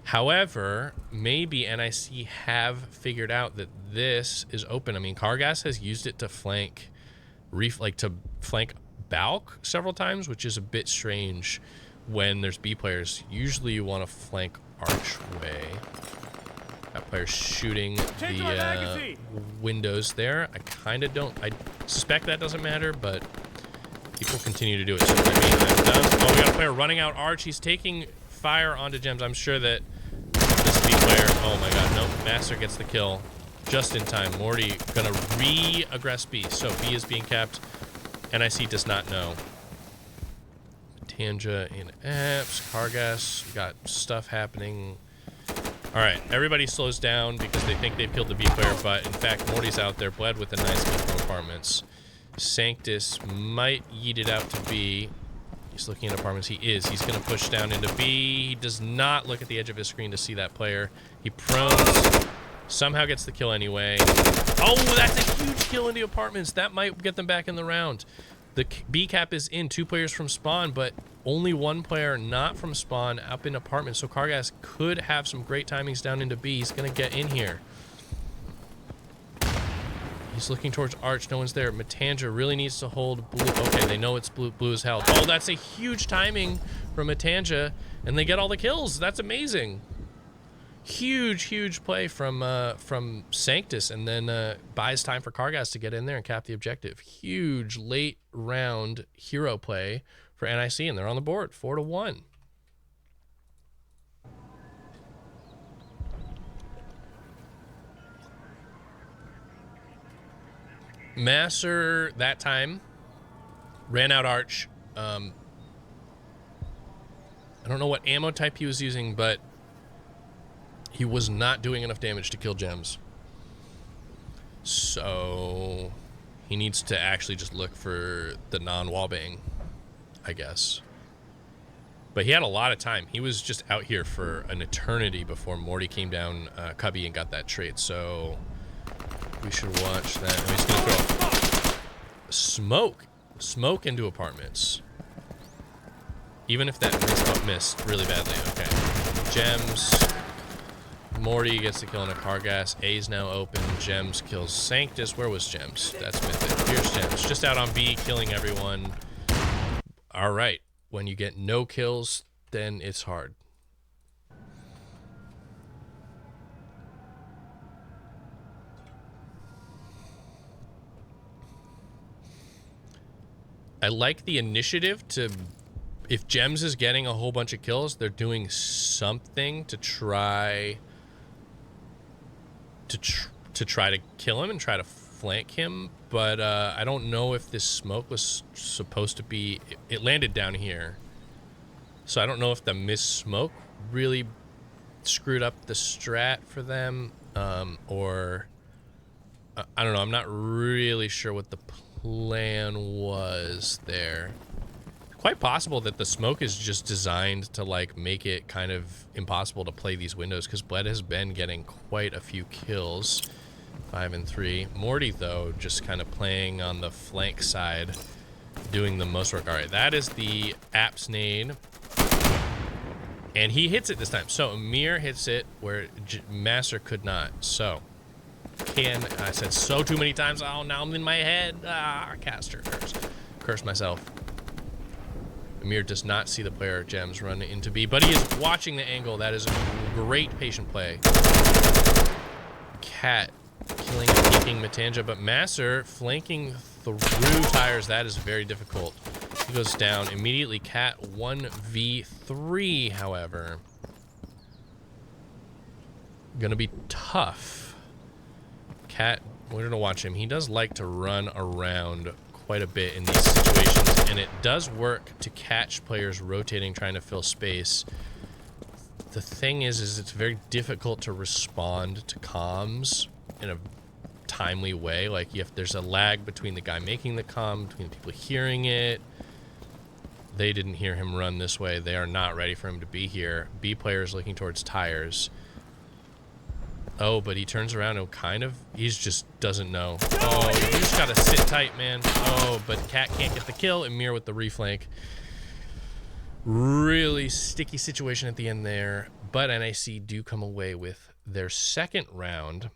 However, maybe NiC have figured out that this is open. I mean, Cargas has used it to flank Balk several times, which is a bit strange when there's B players. Usually you want to flank Archway. That player's shooting the windows there. I kind of don't. I suspect that doesn't matter, but people continue to do it. So that means I'm done. Oh, we got a player running out Arch. He's taking fire onto Gems. I'm sure that this B player. Oh my god, no. Master gets the kill just in time. Morty gonna re-aggress B. So B is being kept. NiC does not know. Tanja in apps. Cargas. We got stuff happening. Alright, everybody slows down because they think they've killed the B player, but in fact, Morty's out there, Bled with a nice kill from apartments. Sanctus might yeet it out to B. He's looking at apartments. He is. He's going to push down into B. He does not look at the edge of his screen to see that player. He prones. Somehow gets the kill anyway. Oh, that's a huge kill into apartments. That might get them back in the round. The B cap is in. 2 players from spawn, but only 1 player not from spawn up in apartments. So Kargas could have some great timings down into B. He's going to get in here. He's looking towards Arch. No one's there. Matanja really needs to hold blue. Okay, they know it's blue. Blue is held. Oh, that's a huge timing from Matanja, and they get all the kills. That's amazing. Huge play from Sanctus, and then buys time for Kargas to get in there and cap the objective. Huge late round hero play for NiC, and they're on the board 4-1. Masser that time ran out Arch. I don't know what ammo type he was using, but he was not doing enough damage to kill Gems. So he needs to actually just look for the non-wallbang, I guess. But he had a lot of time. He was just out here for an eternity before Morty came down Cubby and got that trait. So we should watch that. Oh, he's gonna throw smoke into apartments. Even if that missed really badly. Okay. Gems. Morty gets the kill on a Kargas. A's now open. Gems kills Sanctus. Where was Gems? That's mythic. Here's Gems. Just out on B, killing everyone. All right. When you get no kills, then it's hard. I like the initiative to, if Gems is getting a whole bunch of kills, they're doing something to try to kill him and try to flank him. But I don't know if this smoke was supposed to be, it landed down here. So I don't know if the missed smoke really screwed up the strat for them, or I don't know. I'm not really sure what the plan was there. Quite possible that the smoke is just designed to like make it kind of impossible to play these windows, because Bled has been getting quite a few kills. 5 and 3. Morty though just kind of playing on the flank side, doing the most work. All right, that is the apps nade, and he hits it this time. So Amir hits it where Master could not. So I said so too many times. Oh, now I'm in my head. Caster curse myself. Amir does not see the player Gems run into B, but he is watching the angle. That is a great patient play. Cat killing and keeping Matanja, but Masser flanking through tires. That is very difficult. He goes down immediately. Cat 1v3, however. Gonna be tough. Cat, we're gonna watch him. He does like to run around quite a bit in these situations, and it does work to catch players rotating, trying to fill space. The thing is it's very difficult to respond to comms in a timely way. Like there's a lag between the guy making the comm, between the people hearing it. They didn't hear him run this way. They are not ready for him to be here. B player is looking towards tires. Oh, but he turns around and he just doesn't know. Oh, you just gotta sit tight, man. Oh, but Cat can't get the kill. Amir with the reflank. Really sticky situation at the end there. But NiC do come away with their second round.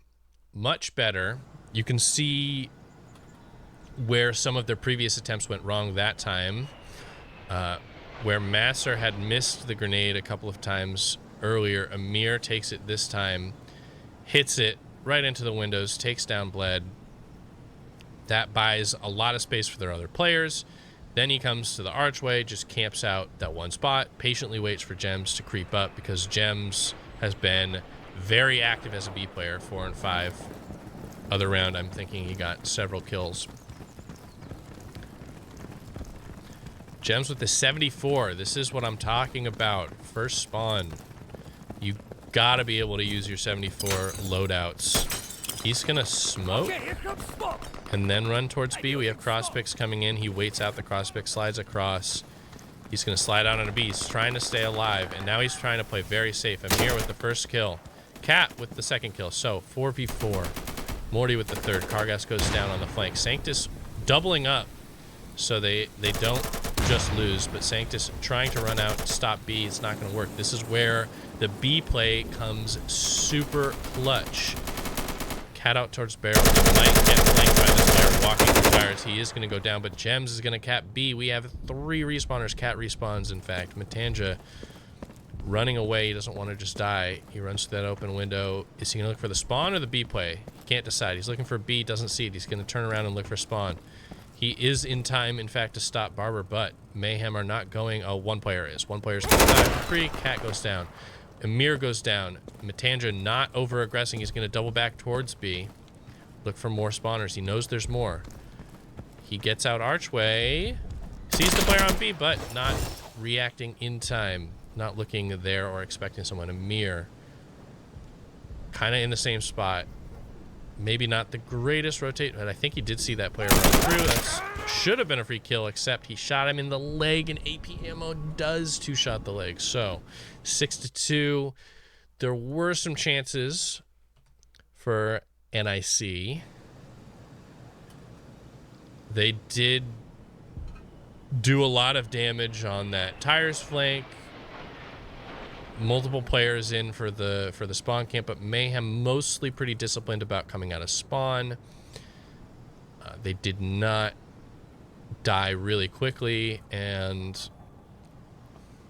Much better. You can see where some of their previous attempts went wrong that time. Where Masser had missed the grenade a couple of times earlier. Amir takes it this time. Hits it right into the windows, takes down Bled. That buys a lot of space for their other players. Then he comes to the archway, just camps out that one spot, patiently waits for Gems to creep up, because Gems has been very active as a B player, 4 and 5. Other round, I'm thinking he got several kills. Gems with the 74. This is what I'm talking about. First spawn. You gotta be able to use your 74 loadouts. He's gonna smoke and then run towards B. We have cross picks coming in. He waits out the cross pick, slides across. He's going to slide out on a B. He's trying to stay alive, and now he's trying to play very safe. Amir with the first kill. Cat with the second kill. So 4v4. Morty with the third. Kargas goes down on the flank. Sanctus doubling up so they don't just lose, but Sanctus trying to run out, stop B. It's not going to work. This is where the B play comes super clutch. Cat out towards barrel. He might get flanked by this player walking through tires. He is going to go down, but Gems is going to cap B. We have 3 respawners. Cat respawns, in fact. Matanja running away. He doesn't want to just die. He runs through that open window. Is he going to look for the spawn or the B play? He can't decide. He's looking for B, doesn't see it. He's going to turn around and look for spawn. He is in time, in fact, to stop Barber, but Mayhem are not going. Oh, one player is. One player's going to die for free. Cat goes down. Amir goes down. Matanja not over-aggressing. He's going to double back towards B. Look for more spawners. He knows there's more. He gets out archway. Sees the player on B, but not reacting in time. Not looking there or expecting someone. Amir kind of in the same spot. Maybe not the greatest rotate, but I think he did see that player run through. That should have been a free kill, except he shot him in the leg, and AP ammo does two-shot the leg. So 6-2. There were some chances for NiC. They did do a lot of damage on that tires flank. Multiple players in for the spawn camp, but Mayhem mostly pretty disciplined about coming out of spawn. They did not die really quickly, and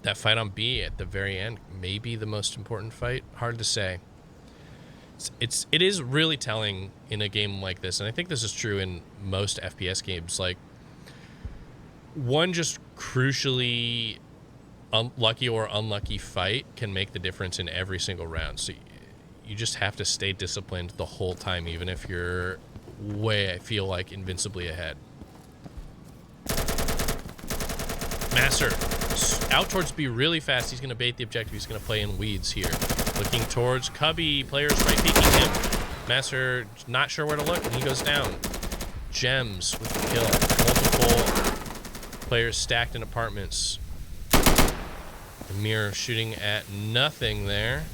that fight on B at the very end, maybe the most important fight. Hard to say. It is really telling in a game like this, and I think this is true in most FPS games. Like, one just crucially lucky or unlucky fight can make the difference in every single round. So you just have to stay disciplined the whole time, even if you're way, I feel like, invincibly ahead. Master out towards B really fast. He's going to bait the objective. He's going to play in weeds here. Looking towards Cubby. Players right peeking him. Master not sure where to look, and he goes down. Gems with the kill. Multiple players stacked in apartments. Amir shooting at nothing there.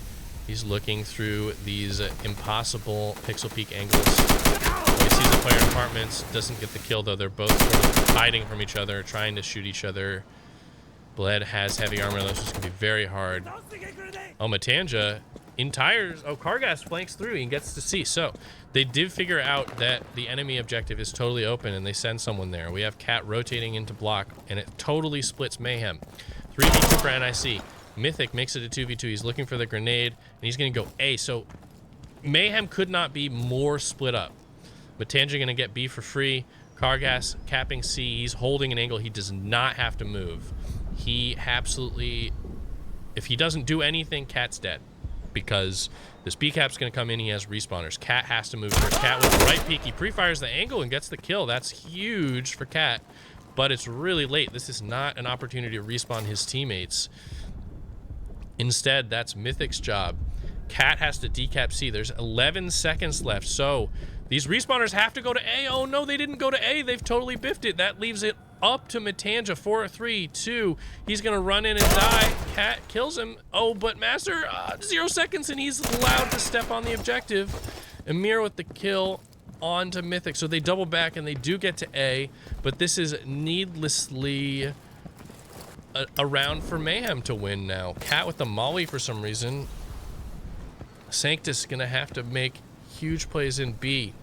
He's looking through these impossible pixel peek angles. He sees the player in apartments. Doesn't get the kill, though. They're both sort of hiding from each other, trying to shoot each other. Bled has heavy armor. That's just going to be very hard. Oh, Matanja in tires. Oh, Kargas flanks through. He gets to see. So they did figure out that the enemy objective is totally open, and they send someone there. We have Cat rotating into block, and it totally splits Mayhem. 3v2 for NiC. Mythic makes it a 2v2. He's looking for the grenade, and he's going to go A. So Mayhem could not be more split up. Matanja going to get B for free. Kargas capping C. He's holding an angle. He does not have to move. He absolutely... If he doesn't do anything, Cat's dead. Because this B cap's going to come in. He has respawners. Cat has to move first. Cat with the right peek. He pre-fires the angle and gets the kill. That's huge for Cat. But it's really late. This is not an opportunity to respawn his teammates. Instead, that's Mythic's job. Cat has to decap C. There's 11 seconds left. So these respawners have to go to A. Oh, no, they didn't go to A. They've totally biffed it. That leaves it up to Matanja. 4, 3, 2. He's going to run in and die. Cat kills him. Oh, but Master, 0 seconds, and he's allowed to step on the objective. Amir with the kill. On to Mythic. So they double back and they do get to A, but this is needlessly a round for Mayhem to win now. Cat with the molly for some reason. Sanctus gonna have to make huge plays in B.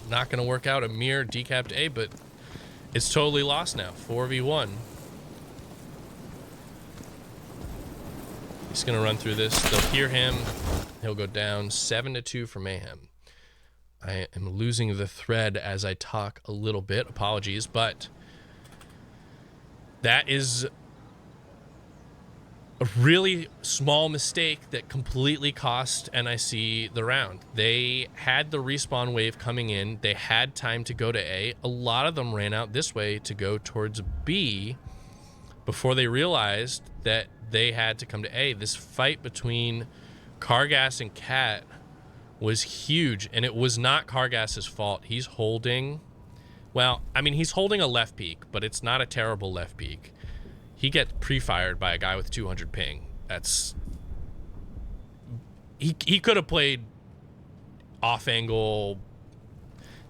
Not gonna work out. Amir decapped A, but it's totally lost now. 4v1. He's gonna run through this. They'll hear him. He'll go down. 7-2 for Mayhem. I am losing the thread as I talk a little bit. Apologies, but that is a really small mistake that completely cost NiC the round. They had the respawn wave coming in. They had time to go to A. A lot of them ran out this way to go towards B before they realized that they had to come to A. This fight between Kargas and Cat was huge, and it was not Kargas's fault. He's holding Well, I mean, he's holding a left peak, but it's not a terrible left peak. He gets pre-fired by a guy with 200 ping. That's... He could have played off angle.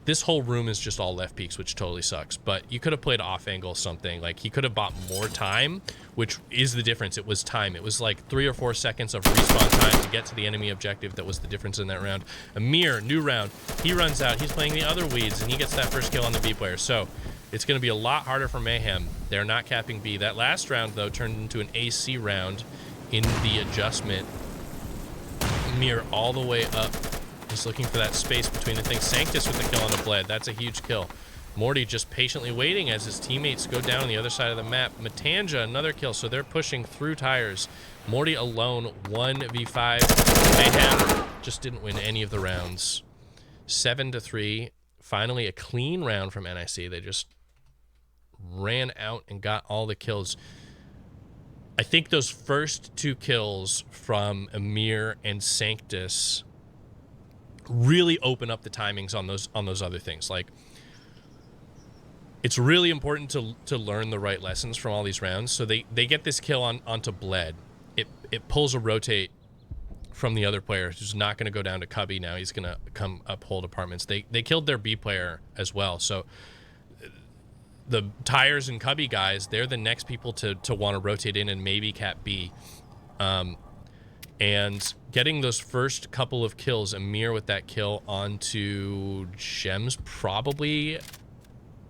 This whole room is just all left peaks, which totally sucks. But you could have played off angle something. Like, he could have bought more time, which is the difference. It was time. It was like 3 or 4 seconds of respawn time to get to the enemy objective. That was the difference in that round. Amir, new round. He runs out. He's playing the other weeds, and he gets that first kill on the B player. So it's going to be a lot harder for Mayhem. They're not capping B. That last round, though, turned into an AC round in the adjustment. Amir all the way up. Just looking for that space between the things. Sanctus with the kill on the Bled. That's a huge kill. Morty just patiently waiting as his teammates go down on the other side of the map. Matanja, another kill. So they're pushing through tires. Morty alone, 1v5. Mayhem just didn't win any of the rounds. 7-3. Finally, a clean round from NiC. They just ran out and got all the kills. I think those first 2 kills from Amir and Sanctus really open up the timings on those other things. Like, it's really important to learn the right lessons from all these rounds. So they get this kill onto Bled. It pulls a rotate from the other player who's not going to go down to Cubby now. He's going to come uphold apartments. They killed their B player as well. So the Tires and Cubby guys, they're the next people to want to rotate in and maybe cap B. And getting those first couple of kills, Amir with that kill onto Gems, probably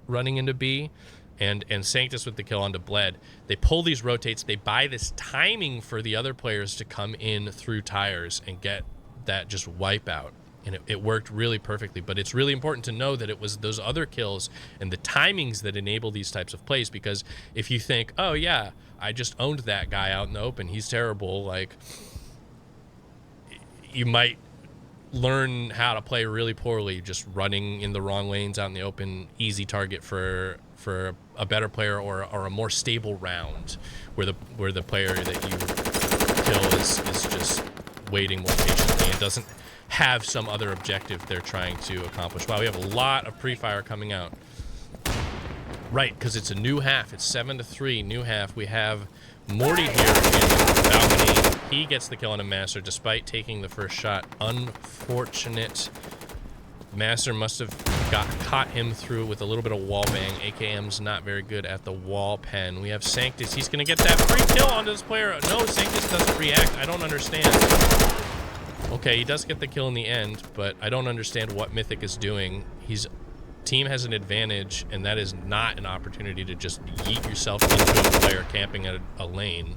running into B, and Sanctus with the kill onto Bled. They pull these rotates. They buy this timing for the other players to come in through tires and get that just wipe out. And it worked really perfectly. But it's really important to know that it was those other kills and the timings that enable these types of plays. Because if you think, oh yeah, I just owned that guy out in the open, he's terrible, like, you might learn how to play really poorly, just running in the wrong lanes out in the open, easy target for a better player or a more stable round where the player that you kill is just waiting more patiently and doesn't have some other objective they're trying to accomplish. Wow, we have a lot of pre-fire coming out. Right, because it's a new half. It's 7-3, new half. We have Morty here in balcony. He gets the kill on a Master despite taking the first shot. Unfortunate. Master must have caught him through with a little bit of wall bang. AKM's not very good at the wall pen. We have Sanctus. He's going to get that free kill onto this player. No, Sanctus doesn't react. I don't understand. Okay, he does get the kill in the end, but I don't understand what Mythic is doing. Team has an advantage, and that is not an opportunity to just yeet yourself into a player camping at a lane.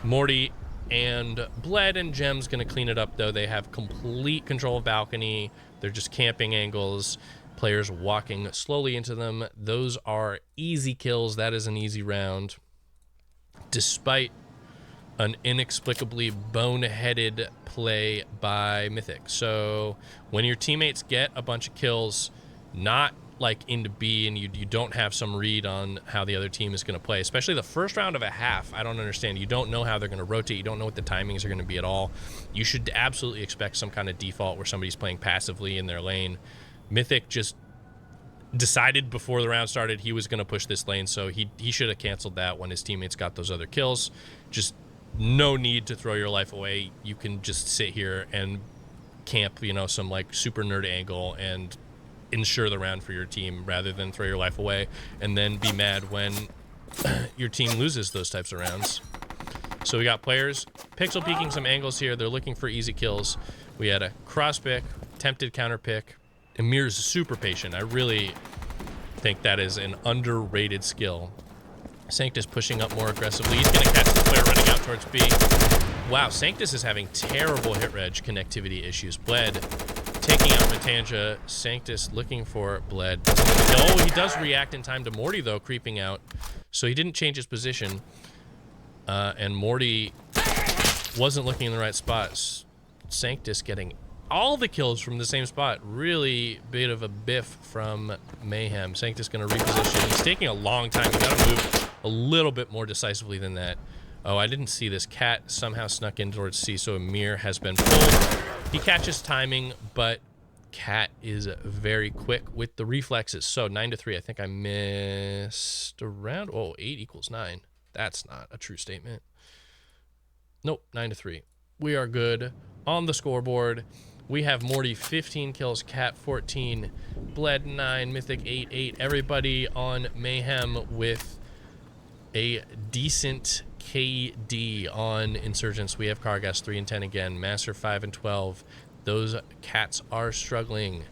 Morty and Bled and Gem's going to clean it up, though. They have complete control of balcony. They're just camping angles. Players walking slowly into them. Those are easy kills. That is an easy round. Despite an inexplicably boneheaded play by Mythic. So when your teammates get a bunch of kills, not like into B, and you don't have some read on how the other team is going to play, especially the first round of a half, I don't understand. You don't know how they're going to rotate. You don't know what the timings are going to be at all. You should absolutely expect some kind of default where somebody's playing passively in their lane. Mythic just decided before the round started he was going to push this lane, so he should have canceled that when his teammates got those other kills. Just no need to throw your life away. You can just sit here and camp, some like super nerd angle and ensure the round for your team rather than throw your life away and then be mad when your team loses those types of rounds. So we got players pixel peeking some angles here. They're looking for easy kills. We had a cross pick, attempted counter pick. Amir's super patient. I really think that is an underrated skill. Sanctus pushing up more aggressively. He's going to catch the player running out towards B. Wow, Sanctus is having terrible hit reg connectivity issues. Bled taking out Matanja. Sanctus looking for Bled. Oh, he does react in time to Morty, though, creeping out. So he didn't change his position. And Morty wasn't looking in the right spot. Sanctus getting all the kills from the same spot. Really bit of a biff from Mayhem. Sanctus going to reposition. He's taking a long time. You got to move a little bit more decisively than that. Oh, I didn't see this. Cat somehow snuck in towards C, so Amir has been pulled. He catches timing, but Cat is very quick with the reflexes. So 9-3. I think I missed a round. Oh, 8 equals 9. That's not a true statement. Nope, 9-3. We are good on the scoreboard. We have Morty 15 kills, Cat 14, Bled 9, Mythic 8. Everybody on Mayhem with a decent KD on Insurgents. We have Kargas 3 and 10 again, Master 5 and 12. Those Cats are struggling.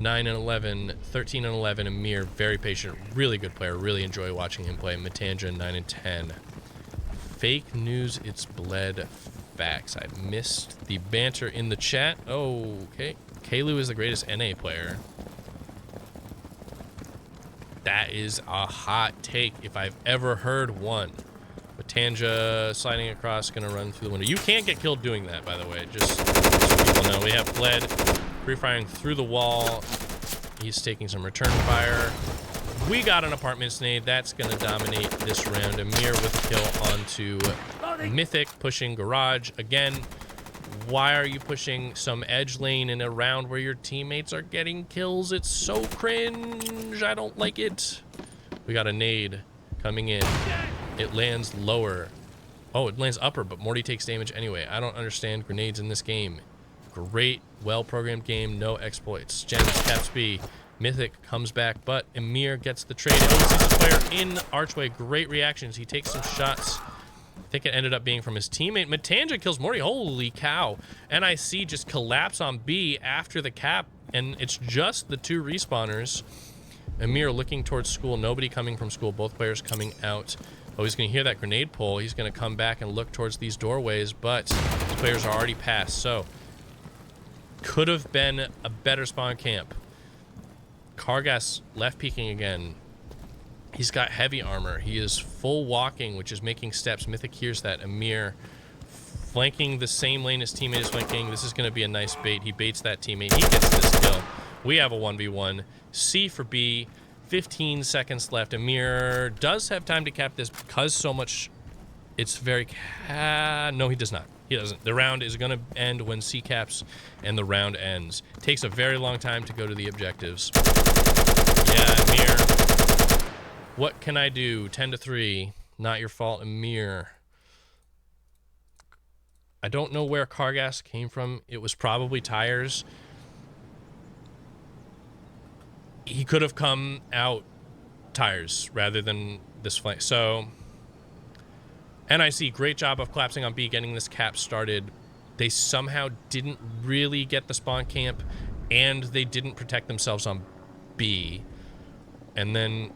9 and 11, 13 and 11. Amir, very patient, really good player. Really enjoy watching him play. Matanja 9 and 10. Fake news, it's Bled. Facts. I missed the banter in the chat. Oh, okay. Kalu is the greatest NA player. That is a hot take if I've ever heard one. Matanja sliding across, gonna run through the window. You can't get killed doing that, by the way. Just so people know. We have Bled free-firing through the wall. He's taking some return fire. We got an apartment snade. That's gonna dominate this round. Amir with a kill onto Mythic, pushing garage again. Why are you pushing some edge lane in a round where your teammates are getting kills? It's so cringe. I don't like it. We got a nade coming in. It lands lower. Oh, it lands upper, but Morty takes damage anyway. I don't understand grenades in this game. Great, well-programmed game, no exploits. Gems caps B. Mythic comes back, but Amir gets the trade. Oh, he sees his player in archway. Great reactions. He takes some shots. I think it ended up being from his teammate. Matanja kills Morty. Holy cow. NiC just collapse on B after the cap, and it's just the two respawners. Amir looking towards school. Nobody coming from school. Both players coming out. Oh, he's going to hear that grenade pull. He's going to come back and look towards these doorways, but these players are already past, so could have been a better spawn camp. Kargas left peeking again. He's got heavy armor. He is full walking, which is making steps. Mythic hears that. Amir flanking the same lane his teammate is flanking. This is going to be a nice bait. He baits that teammate. He gets this kill. We have a 1v1. C for B. 15 seconds left. Amir does have time to cap this because so much... It's very... No, he does not. He doesn't. The round is going to end when C caps and the round ends. Takes a very long time to go to the objectives. Yeah, Amir. What can I do? 10-3. Not your fault, Amir. I don't know where Kargas came from. It was probably tires. He could have come out tires rather than this flank. So, NiC, great job of collapsing on B, getting this cap started. They somehow didn't really get the spawn camp, and they didn't protect themselves on B. And then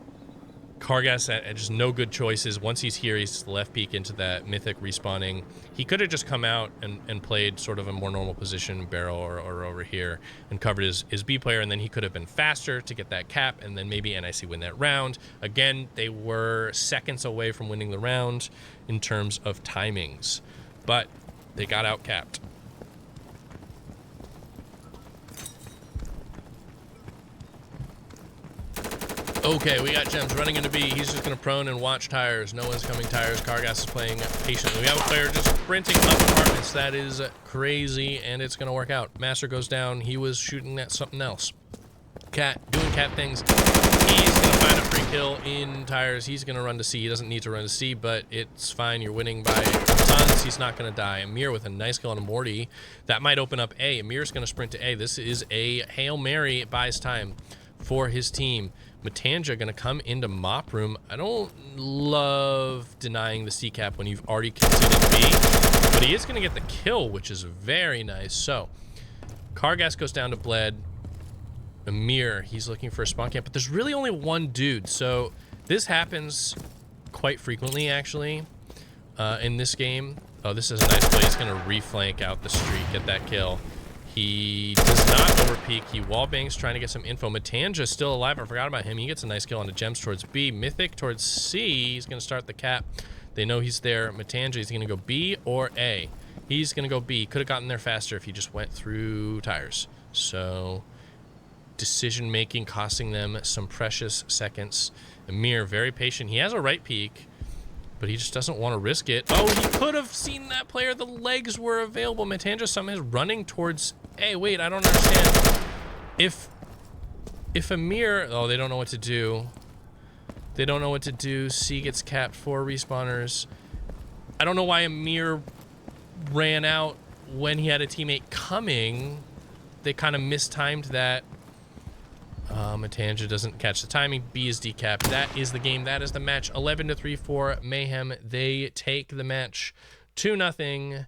Kargas had just no good choices. Once he's here, he's left peek into that Mythic respawning. He could have just come out and played sort of a more normal position, barrel or over here, and covered his B player, and then he could have been faster to get that cap, and then maybe NiC win that round. Again, they were seconds away from winning the round in terms of timings, but they got out capped. Okay, we got Gems running into B. He's just going to prone and watch tires. No one's coming tires. Kargas is playing patiently. We have a player just sprinting up apartments. That is crazy, and it's going to work out. Master goes down. He was shooting at something else. Cat, doing cat things. He's going to find a free kill in tires. He's going to run to C. He doesn't need to run to C, but it's fine. You're winning by tons. He's not going to die. Amir with a nice kill on a Morty. That might open up A. Amir's going to sprint to A. This is a Hail Mary. It buys time for his team. Matanja going to come into mop room. I don't love denying the C cap when you've already conceded B, but he is going to get the kill, which is very nice. So Kargas goes down to Bled. Amir, he's looking for a spawn camp, but there's really only one dude. So this happens quite frequently, actually, in this game. Oh, this is a nice play. He's going to reflank out the street, get that kill. He does not overpeak. He wallbangs trying to get some info. Matanja still alive. I forgot about him. He gets a nice kill on the Gems towards B. Mythic towards C. He's going to start the cap. They know he's there. Matanja is going to go B or A. He's going to go B. Could have gotten there faster if he just went through tires. So decision making costing them some precious seconds. Amir, very patient. He has a right peek, but he just doesn't want to risk it. Oh, he could have seen that player. The legs were available. Matanja somehow is running towards A. Wait, I don't understand. If Amir... Oh, they don't know what to do. They don't know what to do. C gets capped, 4 respawners. I don't know why Amir ran out when he had a teammate coming. They kind of mistimed that. Matanja doesn't catch the timing. B is decapped. That is the game. That is the match. 11-3 for Mayhem. They take the match 2-0.